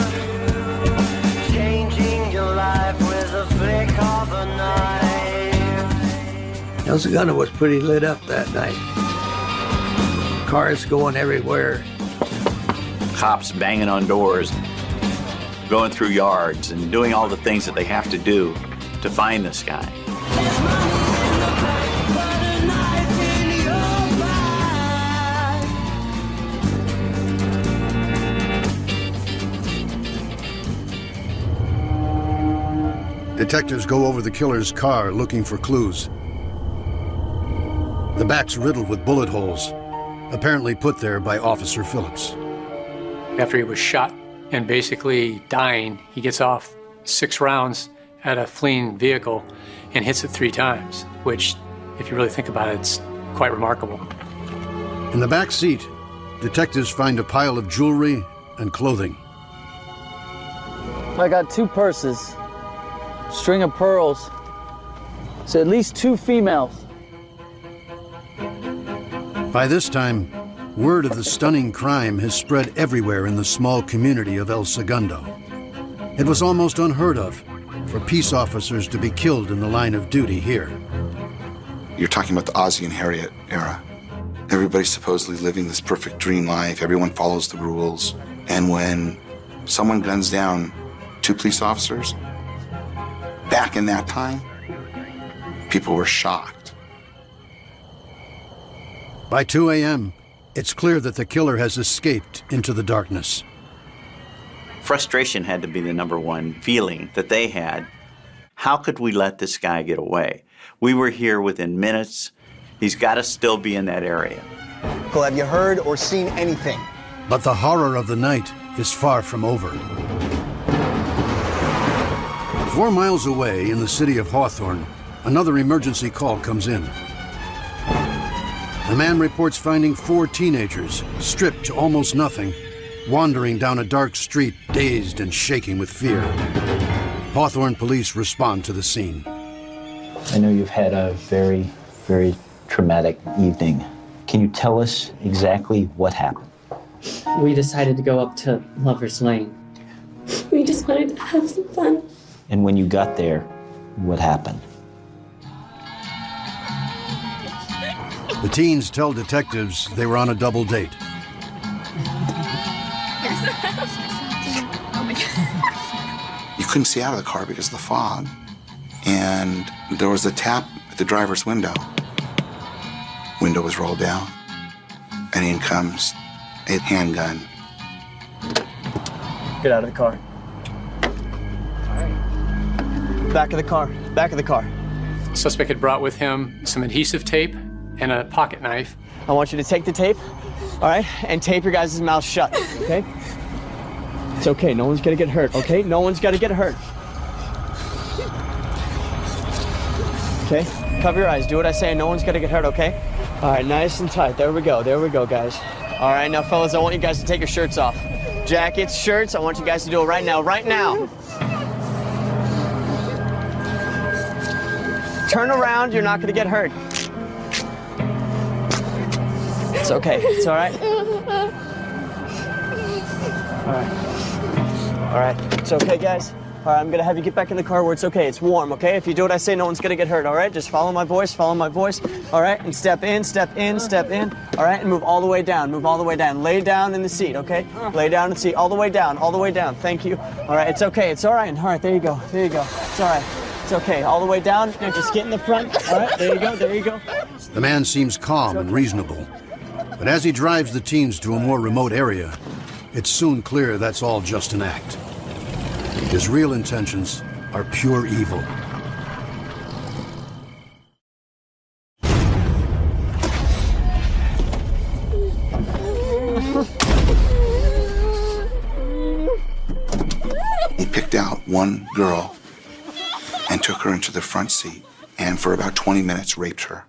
Changing your life with a flick of a knife. El Segundo was pretty lit up that night. Cars going everywhere. Cops banging on doors, going through yards, and doing all the things that they have to do to find this guy. Detectives go over the killer's car looking for clues. The back's riddled with bullet holes, apparently put there by Officer Phillips. After he was shot and basically dying, he gets off 6 rounds at a fleeing vehicle and hits it 3 times, which, if you really think about it, it's quite remarkable. In the back seat, detectives find a pile of jewelry and clothing. I got 2 purses, string of pearls. So at least 2 females. By this time, word of the stunning crime has spread everywhere in the small community of El Segundo. It was almost unheard of for peace officers to be killed in the line of duty here. You're talking about the Ozzie and Harriet era. Everybody's supposedly living this perfect dream life. Everyone follows the rules. And when someone guns down 2 police officers, back in that time, people were shocked. By 2 a.m., it's clear that the killer has escaped into the darkness. Frustration had to be the number one feeling that they had. How could we let this guy get away? We were here within minutes. He's got to still be in that area. Well, have you heard or seen anything? But the horror of the night is far from over. 4 miles away in the city of Hawthorne, another emergency call comes in. The man reports finding 4 teenagers, stripped to almost nothing, wandering down a dark street, dazed and shaking with fear. Hawthorne police respond to the scene. I know you've had a very, very traumatic evening. Can you tell us exactly what happened? We decided to go up to Lover's Lane. We just wanted to have some fun. And when you got there, what happened? The teens tell detectives they were on a double date. You couldn't see out of the car because of the fog. And there was a tap at the driver's window. Window was rolled down. And in comes a handgun. Get out of the car. Back of the car. Back of the car. The suspect had brought with him some adhesive tape and a pocket knife. I want you to take the tape, all right, and tape your guys' mouth shut, okay? It's okay, no one's gonna get hurt, okay? No one's gonna get hurt. Okay, cover your eyes, do what I say, and no one's gonna get hurt, okay? All right, nice and tight, there we go, guys. All right, now fellas, I want you guys to take your shirts off. Jackets, shirts, I want you guys to do it right now, right now. Turn around, you're not gonna get hurt. It's okay, it's all right. All right, it's okay, guys. All right, I'm gonna have you get back in the car where it's okay, it's warm, okay? If you do what I say, no one's gonna get hurt, all right? Just follow my voice, all right? And step in, all right? And move all the way down, Lay down in the seat, okay? Lay down in the seat, all the way down, thank you. All right, it's okay, it's all right. All right, there you go, it's all right. It's okay, all the way down, now just get in the front, all right? There you go. The man seems calm and reasonable. But as he drives the teens to a more remote area, it's soon clear that's all just an act. His real intentions are pure evil. He picked out one girl and took her into the front seat and for about 20 minutes raped her,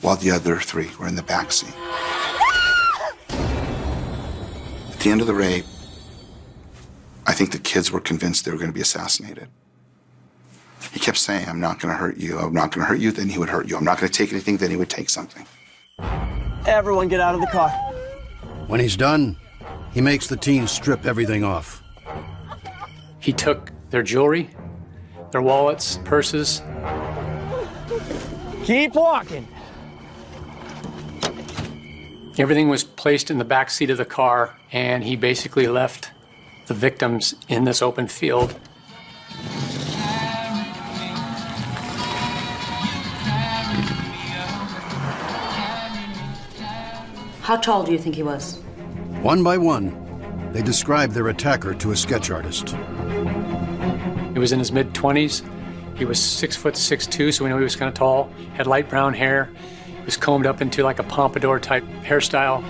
while the other 3 were in the back seat. At the end of the rape, I think the kids were convinced they were going to be assassinated. He kept saying, I'm not going to hurt you, I'm not going to hurt you, then he would hurt you. I'm not going to take anything, then he would take something. Everyone get out of the car. When he's done, he makes the teens strip everything off. He took their jewelry, their wallets, purses. Keep walking. Everything was placed in the back seat of the car, and he basically left the victims in this open field. How tall do you think he was? One by one, they describe their attacker to a sketch artist. He was in his mid-20s. He was 6'6", so we know he was kind of tall, had light brown hair. He was combed up into like a pompadour type hairstyle.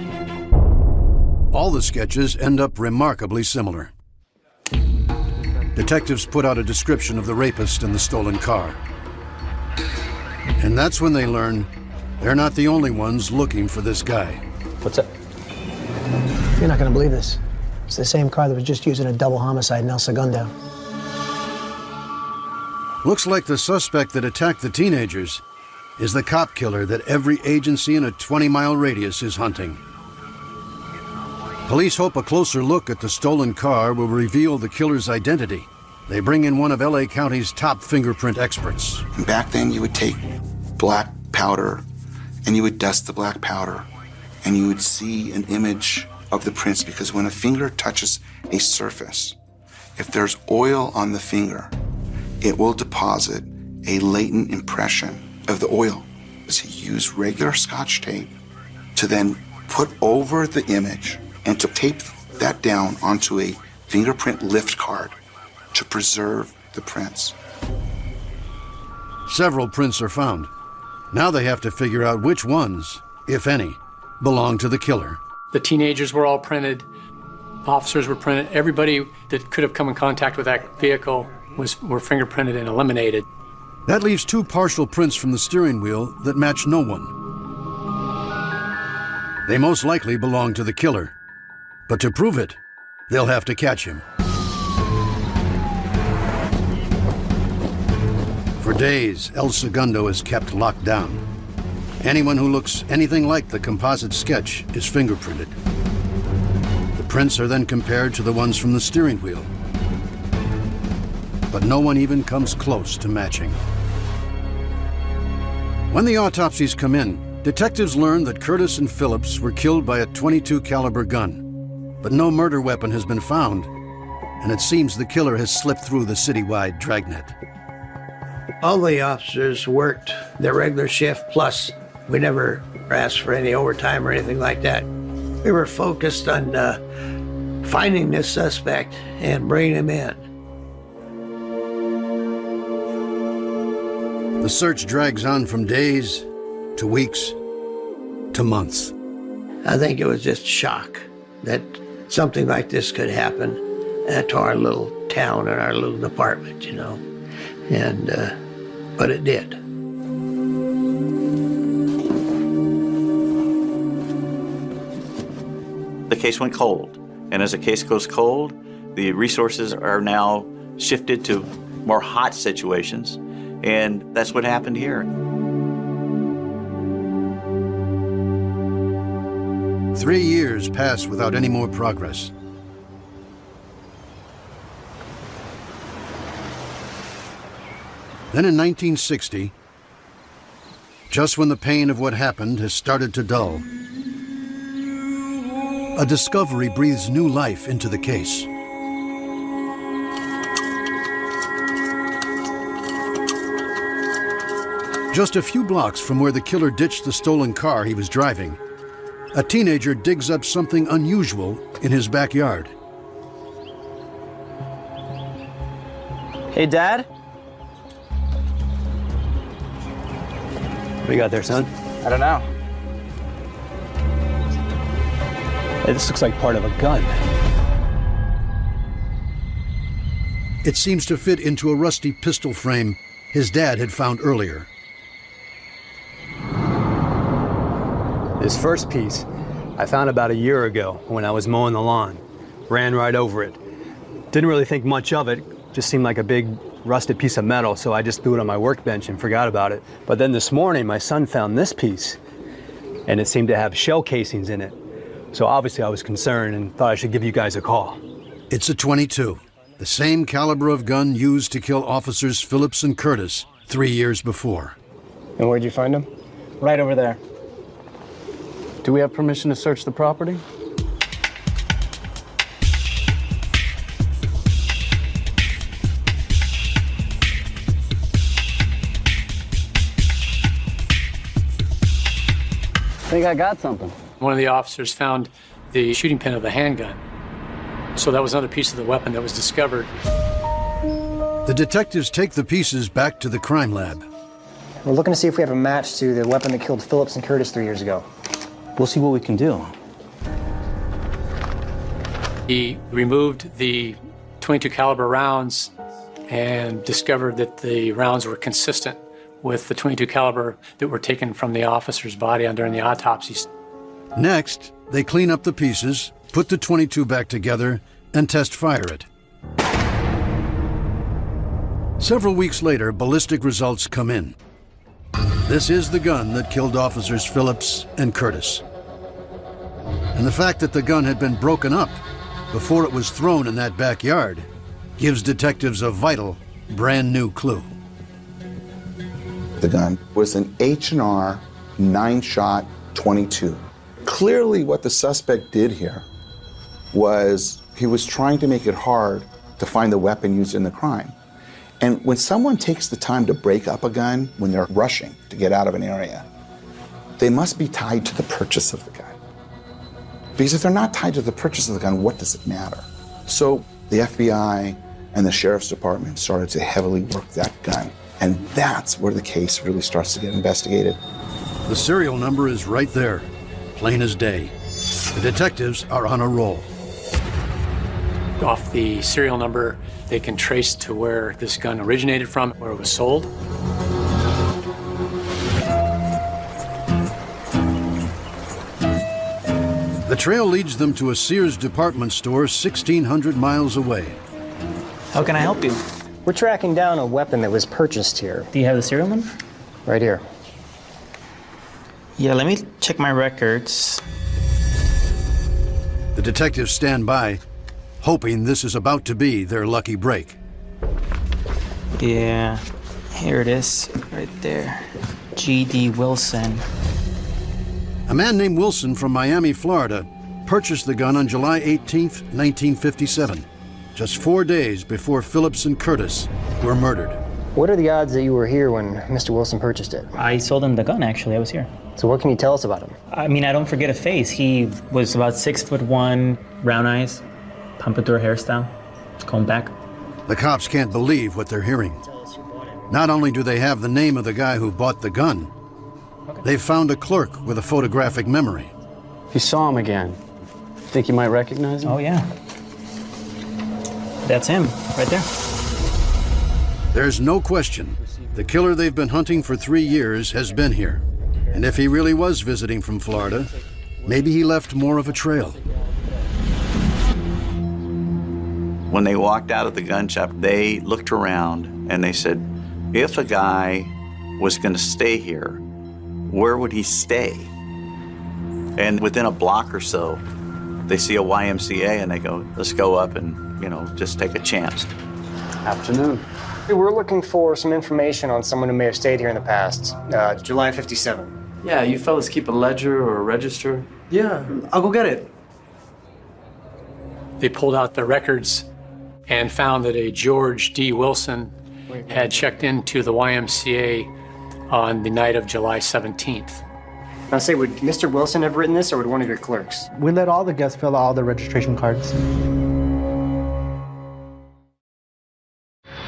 All the sketches end up remarkably similar. Detectives put out a description of the rapist and the stolen car. And that's when they learn They're not the only ones looking for this guy. What's up? You're not going to believe this. It's the same car that was just used in a double homicide in El Segundo. Looks like the suspect that attacked the teenagers is the cop killer that every agency in a 20-mile radius is hunting. Police hope a closer look at the stolen car will reveal the killer's identity. They bring in one of LA County's top fingerprint experts. Back then, you would take black powder and you would dust the black powder and you would see an image of the prints, because when a finger touches a surface, if there's oil on the finger, it will deposit a latent impression of the oil. So you use regular Scotch tape to then put over the image and to tape that down onto a fingerprint lift card to preserve the prints. Several prints are found. Now they have to figure out which ones, if any, belong to the killer. The teenagers were all printed. Officers were printed. Everybody that could have come in contact with that vehicle were fingerprinted and eliminated. That leaves 2 partial prints from the steering wheel that match no one. They most likely belong to the killer. But to prove it, they'll have to catch him. For days, El Segundo is kept locked down. Anyone who looks anything like the composite sketch is fingerprinted. The prints are then compared to the ones from the steering wheel. But no one even comes close to matching. When the autopsies come in, detectives learn that Curtis and Phillips were killed by a .22 caliber gun. But no murder weapon has been found, and it seems the killer has slipped through the citywide dragnet. All the officers worked their regular shift, plus we never asked for any overtime or anything like that. We were focused on finding this suspect and bringing him in. The search drags on from days to weeks to months. I think it was just shock that something like this could happen to our little town and our little department, you know. And, but it did. The case went cold. And as a case goes cold, the resources are now shifted to more hot situations. And that's what happened here. 3 years pass without any more progress. Then in 1960, just when the pain of what happened has started to dull, a discovery breathes new life into the case. Just a few blocks from where the killer ditched the stolen car he was driving, a teenager digs up something unusual in his backyard. Hey, Dad? What do you got there, son? I don't know. Hey, this looks like part of a gun. It seems to fit into a rusty pistol frame his dad had found earlier. This first piece, I found about a year ago when I was mowing the lawn. Ran right over it. Didn't really think much of it, just seemed like a big rusted piece of metal, so I just threw it on my workbench and forgot about it. But then this morning, my son found this piece, and it seemed to have shell casings in it. So obviously I was concerned and thought I should give you guys a call. It's a .22, the same caliber of gun used to kill officers Phillips and Curtis 3 years before. And where'd you find them? Right over there. Do we have permission to search the property? I think I got something. One of the officers found the shooting pin of the handgun. So that was another piece of the weapon that was discovered. The detectives take the pieces back to the crime lab. We're looking to see if we have a match to the weapon that killed Phillips and Curtis 3 years ago. We'll see what we can do. He removed the .22 caliber rounds and discovered that the rounds were consistent with the .22 caliber that were taken from the officer's body during the autopsies. Next, they clean up the pieces, put the .22 back together, and test fire it. Several weeks later, ballistic results come in. This is the gun that killed officers Phillips and Curtis. And the fact that the gun had been broken up before it was thrown in that backyard gives detectives a vital, brand new clue. The gun was an H&R 9-shot .22. Clearly what the suspect did here was he was trying to make it hard to find the weapon used in the crime. And when someone takes the time to break up a gun when they're rushing to get out of an area, they must be tied to the purchase of the gun. Because if they're not tied to the purchase of the gun, what does it matter? So the FBI and the Sheriff's Department started to heavily work that gun. And that's where the case really starts to get investigated. The serial number is right there, plain as day. The detectives are on a roll. Off the serial number, they can trace to where this gun originated from, where it was sold. The trail leads them to a Sears department store 1,600 miles away. How can I help you? We're tracking down a weapon that was purchased here. Do you have the serial number? Right here. Yeah, let me check my records. The detectives stand by, hoping this is about to be their lucky break. Yeah, here it is, right there. G.D. Wilson. A man named Wilson from Miami, Florida, purchased the gun on July 18th, 1957, just 4 days before Phillips and Curtis were murdered. What are the odds that you were here when Mr. Wilson purchased it? I sold him the gun, actually. I was here. So what can you tell us about him? I mean, I don't forget a face. He was about 6'1", brown eyes, pompadour hairstyle, combed back. The cops can't believe what they're hearing. Not only do they have the name of the guy who bought the gun, they've found a clerk with a photographic memory. You saw him again. Think you might recognize him? Oh, yeah. That's him, right there. There's no question. The killer they've been hunting for 3 years has been here. And if he really was visiting from Florida, maybe he left more of a trail. When they walked out of the gun shop, they looked around and they said, if a guy was going to stay here, where would he stay? And within a block or so, they see a YMCA and they go, let's go up and, just take a chance. Afternoon. We're looking for some information on someone who may have stayed here in the past. July 57. Yeah, you fellas keep a ledger or a register? Yeah, I'll go get it. They pulled out the records and found that a George D. Wilson had checked into the YMCA on the night of July 17th. Now say, would Mr. Wilson have written this or would one of your clerks? We let all the guests fill out all their registration cards.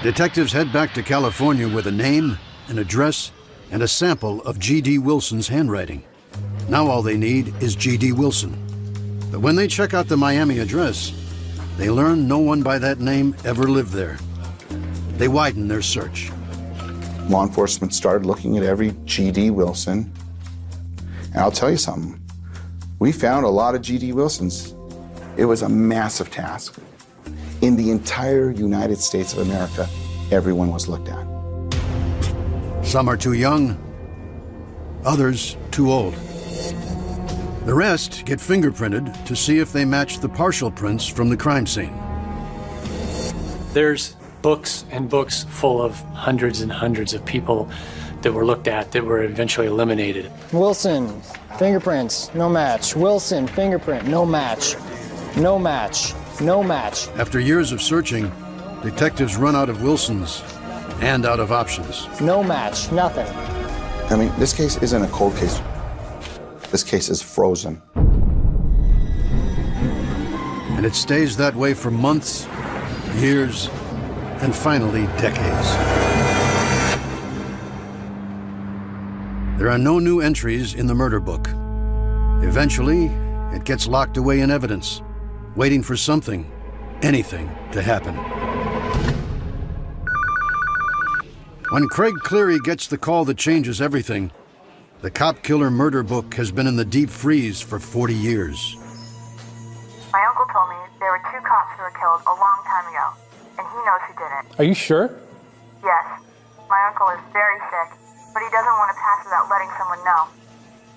Detectives head back to California with a name, an address, and a sample of G.D. Wilson's handwriting. Now all they need is G.D. Wilson. But when they check out the Miami address, they learn no one by that name ever lived there. They widen their search. Law enforcement started looking at every G.D. Wilson. And I'll tell you something, we found a lot of G.D. Wilsons. It was a massive task. In the entire United States of America, everyone was looked at. Some are too young, others too old. The rest get fingerprinted to see if they match the partial prints from the crime scene. There's books and books full of hundreds and hundreds of people that were looked at that were eventually eliminated. Wilson, fingerprints, no match. Wilson, fingerprint, no match. No match. No match. After years of searching, detectives run out of Wilsons and out of options. No match, nothing. I mean, this case isn't a cold case. This case is frozen. And it stays that way for months, years, and finally decades. There are no new entries in the murder book. Eventually, it gets locked away in evidence, waiting for something, anything, to happen. When Craig Cleary gets the call that changes everything, the cop killer murder book has been in the deep freeze for 40 years. My uncle told me there were 2 cops who were killed a long time ago, and he knows who did it. Are you sure? Yes. My uncle is very sick, but he doesn't want to pass without letting someone know.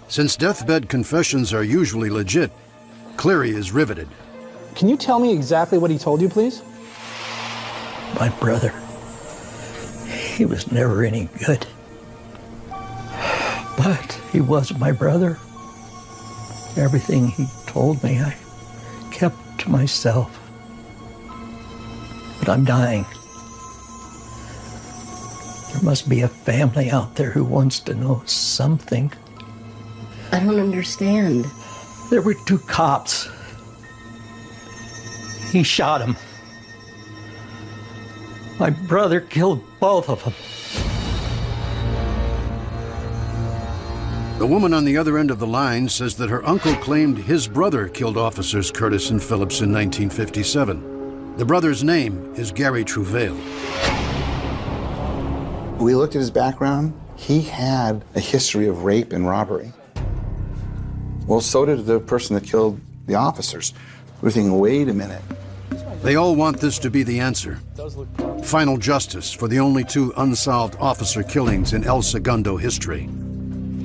Since deathbed confessions are usually legit, Cleary is riveted. Can you tell me exactly what he told you, please? My brother, he was never any good. But he was my brother. Everything he told me, I kept to myself. But I'm dying. There must be a family out there who wants to know something. I don't understand. There were 2 cops. He shot him. My brother killed both of them. The woman on the other end of the line says that her uncle claimed his brother killed officers Curtis and Phillips in 1957. The brother's name is Gary Trouvaille. We looked at his background. He had a history of rape and robbery. Well, so did the person that killed the officers. We're thinking, wait a minute. They all want this to be the answer. Final justice for the only 2 unsolved officer killings in El Segundo history.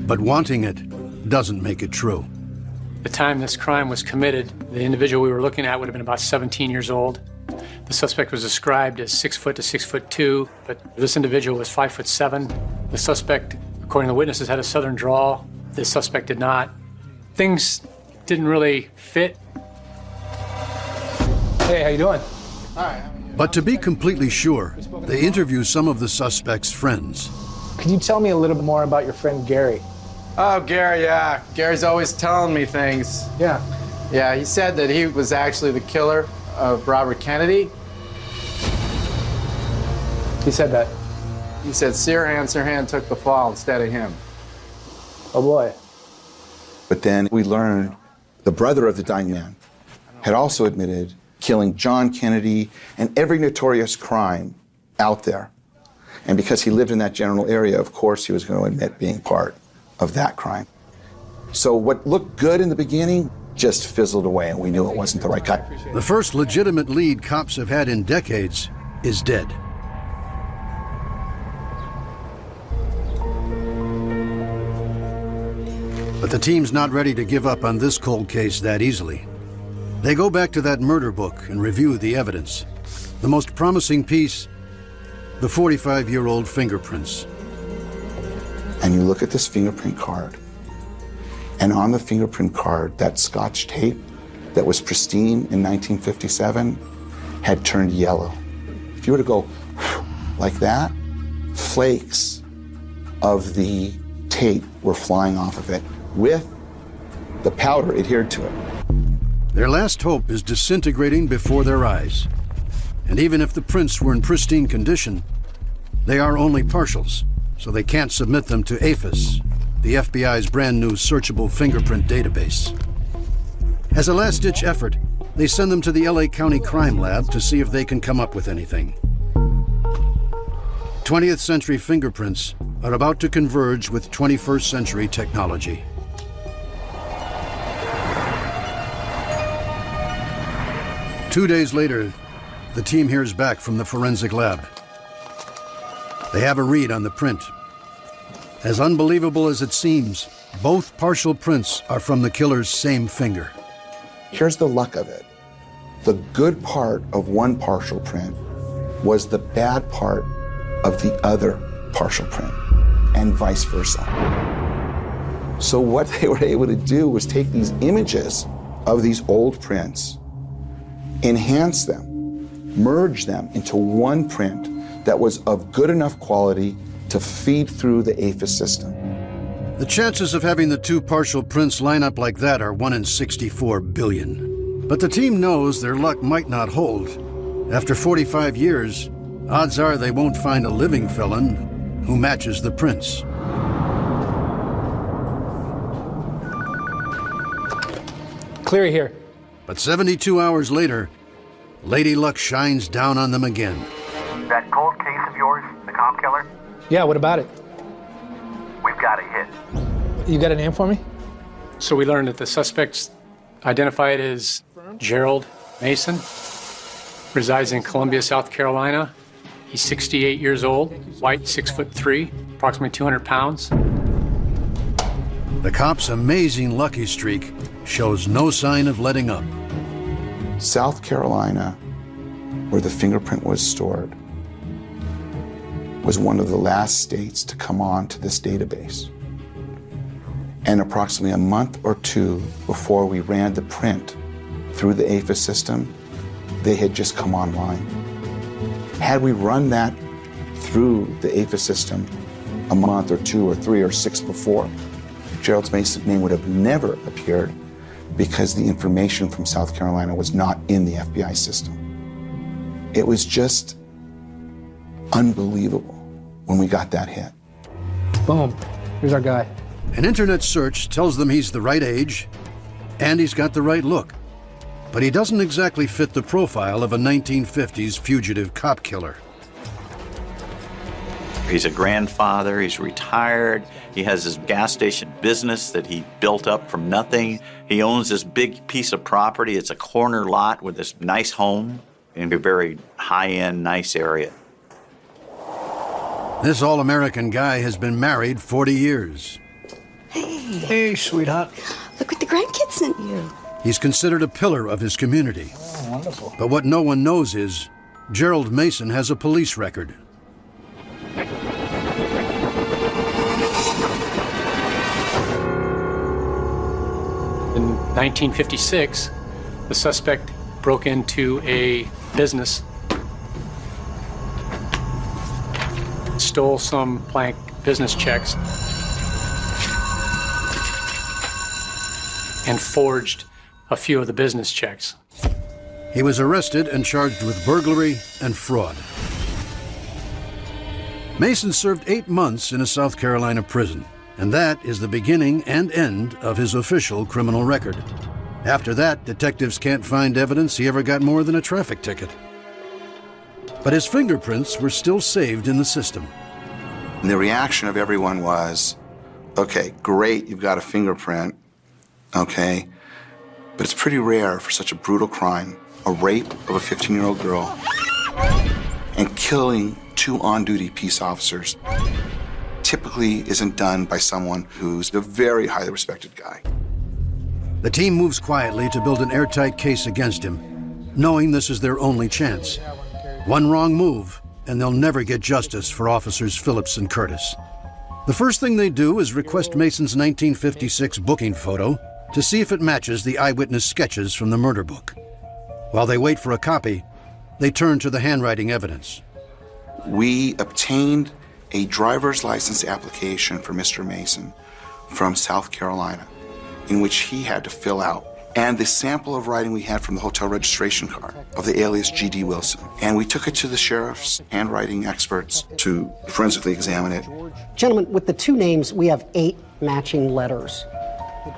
But wanting it doesn't make it true. The time this crime was committed, the individual we were looking at would have been about 17 years old. The suspect was described as 6 foot to 6'2", but this individual was 5'7". The suspect, according to the witnesses, had a southern drawl. The suspect did not. Things didn't really fit. Hey, how you doing? But to be completely sure, they interview some of the suspect's friends. Could you tell me a little bit more about your friend Gary? Oh, Gary, yeah. Gary's always telling me things. Yeah. Yeah, he said that he was actually the killer of Robert Kennedy. He said that? He said Sirhan took the fall instead of him. Oh, boy. But then we learned the brother of the dying man had also admitted killing John Kennedy and every notorious crime out there. And because he lived in that general area, of course, he was going to admit being part of that crime. So what looked good in the beginning just fizzled away, and we knew it wasn't the right guy. The first legitimate lead cops have had in decades is dead. But the team's not ready to give up on this cold case that easily. They go back to that murder book and review the evidence. The most promising piece, the 45-year-old fingerprints. And you look at this fingerprint card, and on the fingerprint card, that Scotch tape that was pristine in 1957 had turned yellow. If you were to go like that, flakes of the tape were flying off of it with the powder adhered to it. Their last hope is disintegrating before their eyes. And even if the prints were in pristine condition, they are only partials, so they can't submit them to APHIS, the FBI's brand new searchable fingerprint database. As a last-ditch effort, they send them to the LA County Crime Lab to see if they can come up with anything. 20th century fingerprints are about to converge with 21st century technology. Two days later, the team hears back from the forensic lab. They have a read on the print. As unbelievable as it seems, both partial prints are from the killer's same finger. Here's the luck of it. The good part of one partial print was the bad part of the other partial print, and vice versa. So what they were able to do was take these images of these old prints, enhance them, merge them into one print that was of good enough quality to feed through the APHIS system. The chances of having the two partial prints line up like that are 1 in 64 billion. But the team knows their luck might not hold. After 45 years, odds are they won't find a living felon who matches the prints. Cleary here. But 72 hours later, Lady Luck shines down on them again. That cold case of yours, the cop killer? Yeah, what about it? We've got a hit. You got a name for me? So we learned that the suspect's identified as Gerald Mason, resides in Columbia, South Carolina. He's 68 years old, white, 6'3", approximately 200 pounds. The cop's amazing lucky streak shows no sign of letting up. South Carolina, where the fingerprint was stored, was one of the last states to come on to this database. And approximately a month or two before we ran the print through the AFIS system, they had just come online. Had we run that through the AFIS system a month or two or three or six before, Gerald Mason's name would have never appeared because the information from South Carolina was not in the FBI system. It was just unbelievable when we got that hit. Boom. Here's our guy. An internet search tells them he's the right age and he's got the right look. But he doesn't exactly fit the profile of a 1950s fugitive cop killer. He's a grandfather, he's retired, he has his gas station business that he built up from nothing. He owns this big piece of property. It's a corner lot with this nice home in a very high-end, nice area. This all-American guy has been married 40 years. Hey, sweetheart. Look what the grandkids sent you. He's considered a pillar of his community. Oh, wonderful. But what no one knows is Gerald Mason has a police record. In 1956, the suspect broke into a business, stole some blank business checks, and forged a few of the business checks. He was arrested and charged with burglary and fraud. Mason served 8 months in a South Carolina prison, and that is the beginning and end of his official criminal record. After that, detectives can't find evidence he ever got more than a traffic ticket. But his fingerprints were still saved in the system. And the reaction of everyone was, okay, great, you've got a fingerprint, okay, but it's pretty rare for such a brutal crime, a rape of a 15-year-old girl, and killing 2 on-duty peace officers typically isn't done by someone who's a very highly respected guy. The team moves quietly to build an airtight case against him, knowing this is their only chance. One wrong move, and they'll never get justice for Officers Phillips and Curtis. The first thing they do is request Mason's 1956 booking photo to see if it matches the eyewitness sketches from the murder book. While they wait for a copy, they turn to the handwriting evidence. We obtained a driver's license application for Mr. Mason from South Carolina, in which he had to fill out, and the sample of writing we had from the hotel registration card of the alias G.D. Wilson. And we took it to the sheriff's handwriting experts to forensically examine it. Gentlemen, with the 2 names, we have 8 matching letters.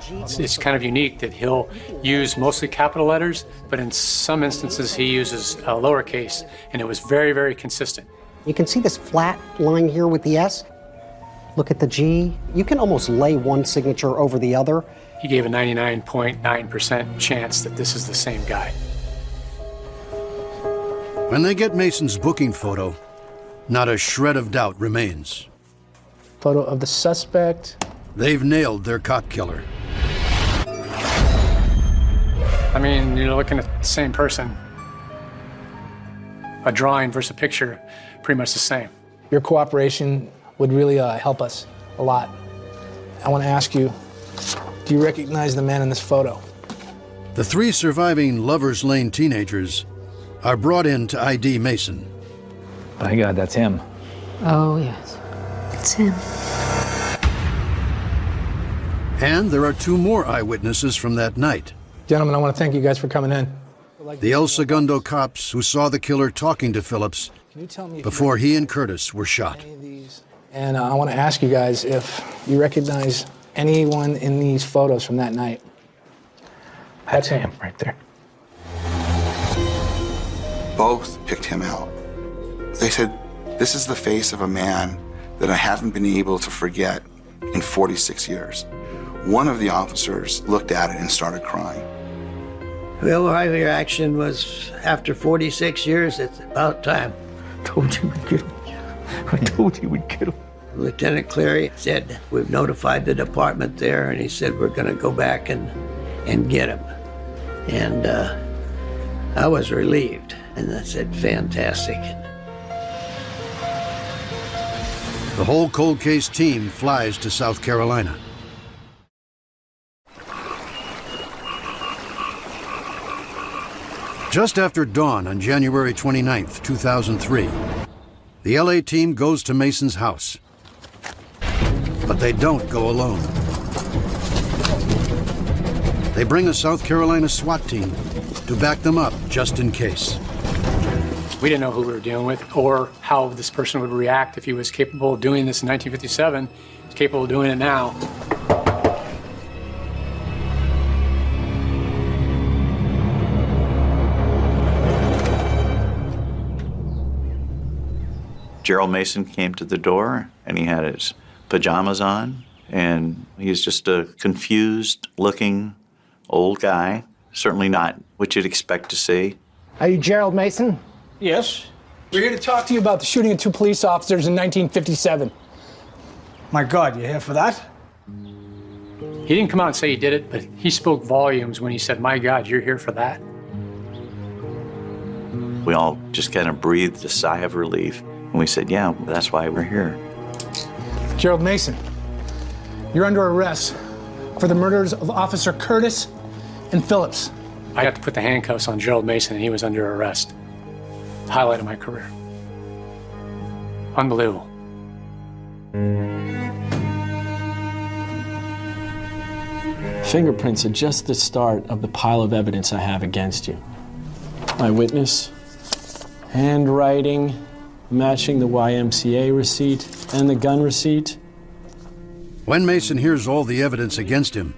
It's kind of unique that he'll use mostly capital letters, but in some instances he uses lowercase, and it was very, very consistent. You can see this flat line here with the S. Look at the G. You can almost lay one signature over the other. He gave a 99.9% chance that this is the same guy. When they get Mason's booking photo, not a shred of doubt remains. Photo of the suspect. They've nailed their cop killer. I mean, you're looking at the same person. A drawing versus a picture, pretty much the same. Your cooperation would really help us a lot. I want to ask you, do you recognize the man in this photo? The 3 surviving Lover's Lane teenagers are brought in to ID Mason. By God, that's him. Oh, yes. It's him. And there are 2 more eyewitnesses from that night. Gentlemen, I want to thank you guys for coming in. The El Segundo cops who saw the killer talking to Phillips before he and Curtis were shot. And I want to ask you guys if you recognize anyone in these photos from that night. That's him right there. Both picked him out. They said, this is the face of a man that I haven't been able to forget in 46 years. One of the officers looked at it and started crying. Well, my reaction was, after 46 years, it's about time. Told you we'd get him. I told you we'd get him. Lieutenant Cleary said, we've notified the department there, and he said, we're going to go back and get him. And I was relieved, and I said, fantastic. The whole cold case team flies to South Carolina. Just after dawn on January 29th, 2003, the LA team goes to Mason's house. But they don't go alone. They bring a South Carolina SWAT team to back them up just in case. We didn't know who we were dealing with or how this person would react if he was capable of doing this in 1957. He's capable of doing it now. Gerald Mason came to the door, and he had his pajamas on, and he's just a confused-looking old guy, certainly not what you'd expect to see. Are you Gerald Mason? Yes. We're here to talk to you about the shooting of 2 police officers in 1957. My God, you here for that? He didn't come out and say he did it, but he spoke volumes when he said, my God, you're here for that. We all just kind of breathed a sigh of relief, and we said, yeah, that's why we're here. Gerald Mason, you're under arrest for the murders of Officer Curtis and Phillips. I got to put the handcuffs on Gerald Mason, and he was under arrest. Highlight of my career. Unbelievable. Fingerprints are just the start of the pile of evidence I have against you. My witness, handwriting, matching the YMCA receipt and the gun receipt. When Mason hears all the evidence against him,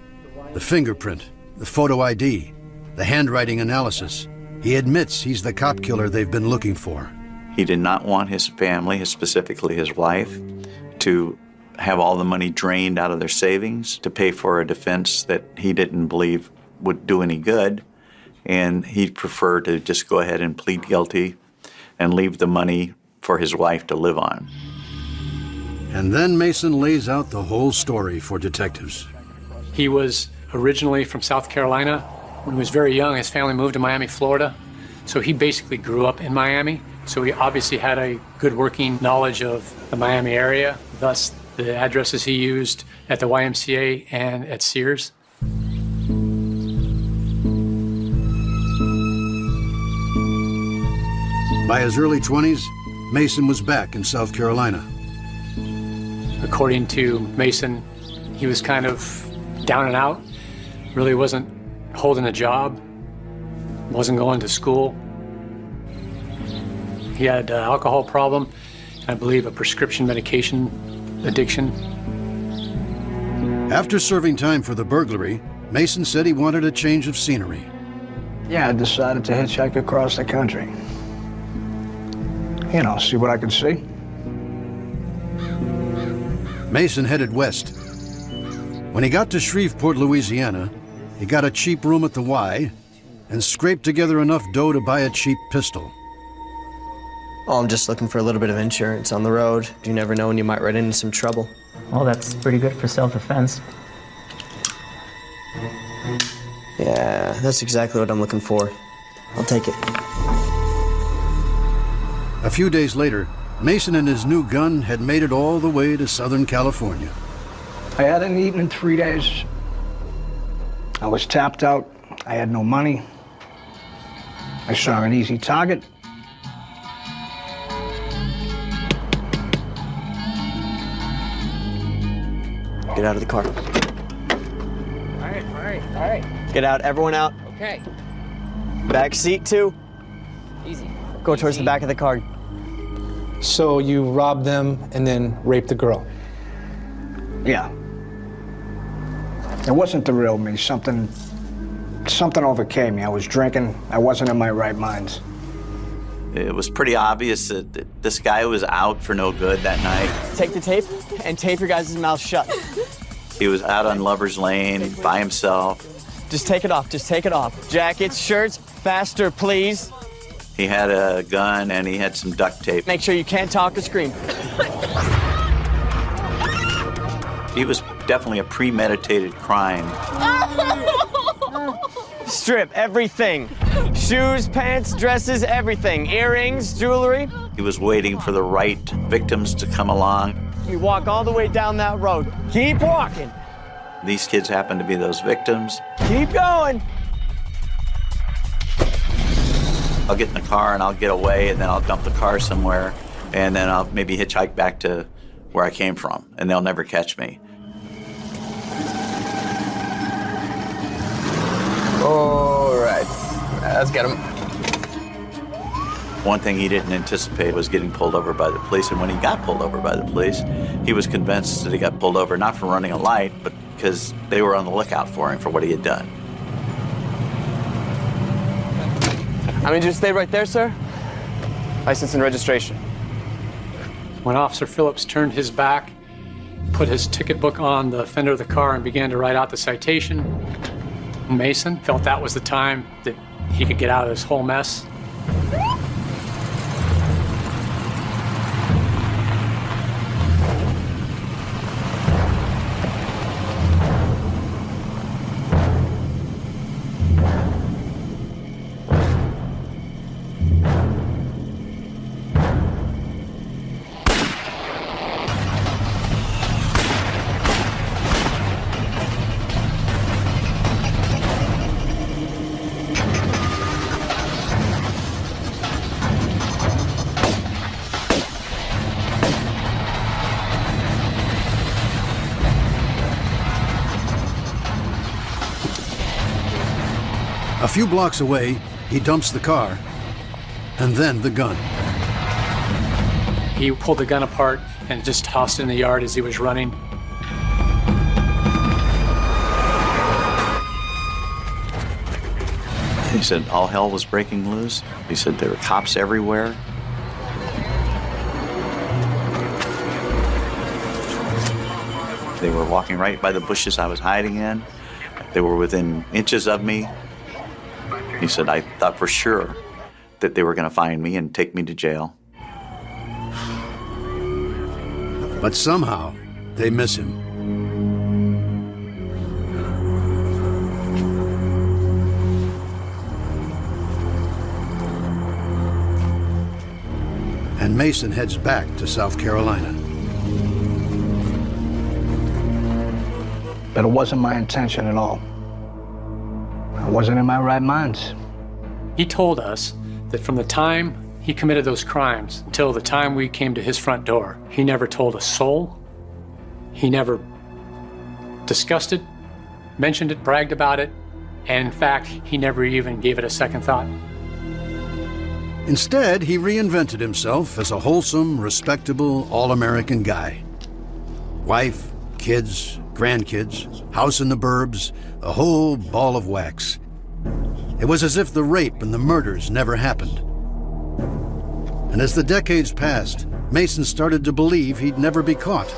the fingerprint, the photo ID, the handwriting analysis, he admits he's the cop killer they've been looking for. He did not want his family, specifically his wife, to have all the money drained out of their savings to pay for a defense that he didn't believe would do any good. And he'd prefer to just go ahead and plead guilty and leave the money for his wife to live on. And then Mason lays out the whole story for detectives. He was originally from South Carolina. When he was very young, his family moved to Miami, Florida. So he basically grew up in Miami. So he obviously had a good working knowledge of the Miami area, thus the addresses he used at the YMCA and at Sears. By his early 20s, Mason was back in South Carolina. According to Mason, he was kind of down and out, really wasn't holding a job, wasn't going to school. He had an alcohol problem, and I believe a prescription medication addiction. After serving time for the burglary, Mason said he wanted a change of scenery. Yeah, I decided to hitchhike across the country. You know, see what I could see. Mason headed west. When he got to Shreveport, Louisiana, he got a cheap room at the Y and scraped together enough dough to buy a cheap pistol. Oh, I'm just looking for a little bit of insurance on the road. You never know when you might run into some trouble. Well, that's pretty good for self-defense. Yeah, that's exactly what I'm looking for. I'll take it. A few days later, Mason and his new gun had made it all the way to Southern California. I hadn't eaten in 3 days. I was tapped out. I had no money. I saw an easy target. Get out of the car. All right. Get out, everyone out. Okay. Back seat too. Easy. Go towards the back of the car. So you robbed them and then raped the girl? Yeah. It wasn't the real me. Something overcame me. I was drinking. I wasn't in my right mind. It was pretty obvious that this guy was out for no good that night. Take the tape and tape your guys' mouth shut. He was out on Lover's Lane by himself. Just take it off, just take it off. Jackets, shirts, faster, please. He had a gun and he had some duct tape. Make sure you can't talk or scream. He was definitely a premeditated crime. Strip everything. Shoes, pants, dresses, everything. Earrings, jewelry. He was waiting for the right victims to come along. You walk all the way down that road. Keep walking. These kids happened to be those victims. Keep going. I'll get in the car and I'll get away, and then I'll dump the car somewhere, and then I'll maybe hitchhike back to where I came from, and they'll never catch me. All right, let's get him. One thing he didn't anticipate was getting pulled over by the police, and when he got pulled over by the police, he was convinced that he got pulled over not for running a light, but because they were on the lookout for him for what he had done. I mean, just stay right there, sir. License and registration. When Officer Phillips turned his back, put his ticket book on the fender of the car and began to write out the citation, Mason felt that was the time that he could get out of this whole mess. A few blocks away, he dumps the car, and then the gun. He pulled the gun apart and just tossed it in the yard as he was running. He said all hell was breaking loose. He said there were cops everywhere. They were walking right by the bushes I was hiding in. They were within inches of me. He said, I thought for sure that they were going to find me and take me to jail. But somehow, they miss him. And Mason heads back to South Carolina. But it wasn't my intention at all. I wasn't in my right mind. He told us that from the time he committed those crimes until the time we came to his front door, he never told a soul. He never discussed it, mentioned it, bragged about it, and in fact, he never even gave it a second thought. Instead, he reinvented himself as a wholesome, respectable, all-American guy. Wife, kids, grandkids, house in the burbs, a whole ball of wax. It was as if the rape and the murders never happened. And as the decades passed, Mason started to believe he'd never be caught.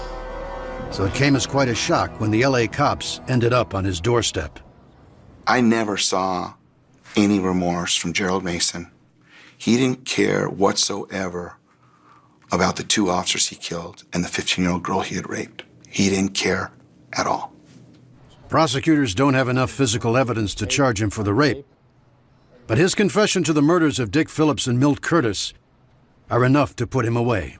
So it came as quite a shock when the LA cops ended up on his doorstep. I never saw any remorse from Gerald Mason. He didn't care whatsoever about the 2 officers he killed and the 15-year-old girl he had raped. He didn't care at all. Prosecutors don't have enough physical evidence to charge him for the rape, but his confession to the murders of Dick Phillips and Milt Curtis are enough to put him away.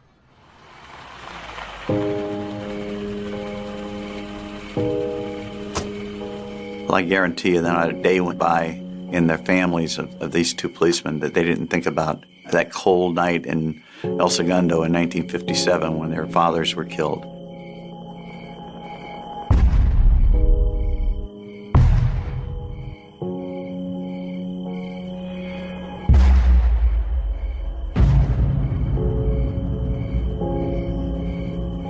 Well, I guarantee you that not a day went by in the families of these 2 policemen that they didn't think about that cold night in El Segundo in 1957 when their fathers were killed.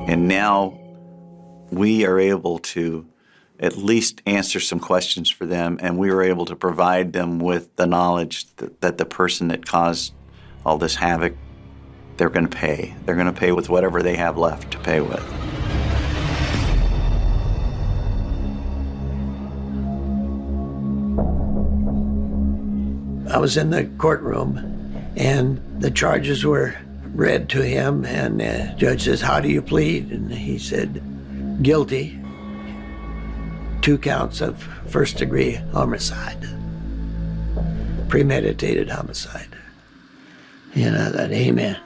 And now we are able to at least answer some questions for them, and we were able to provide them with the knowledge that the person that caused all this havoc, they're going to pay. They're going to pay with whatever they have left to pay with. I was in the courtroom, and the charges were read to him, and the judge says, "How do you plead?" And he said, "Guilty. 2 counts of first-degree homicide, premeditated homicide." And I thought, amen.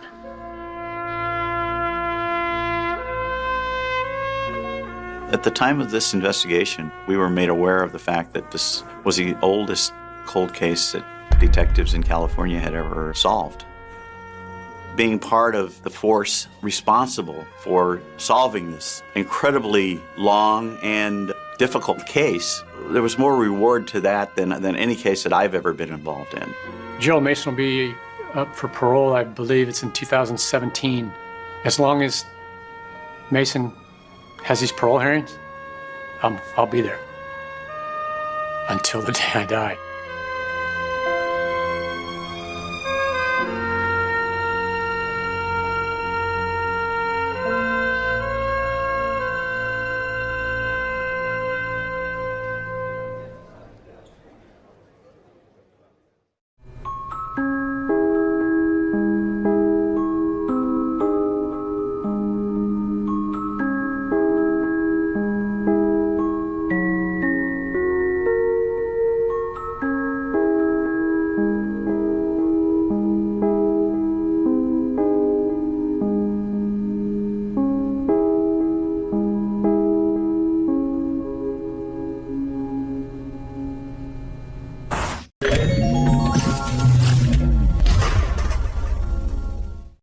At the time of this investigation, we were made aware of the fact that this was the oldest cold case that detectives in California had ever solved. Being part of the force responsible for solving this incredibly long and difficult case, there was more reward to that than any case that I've ever been involved in. Gerald Mason will be up for parole, I believe it's in 2017. As long as Mason has these parole hearings, I'll be there until the day I die.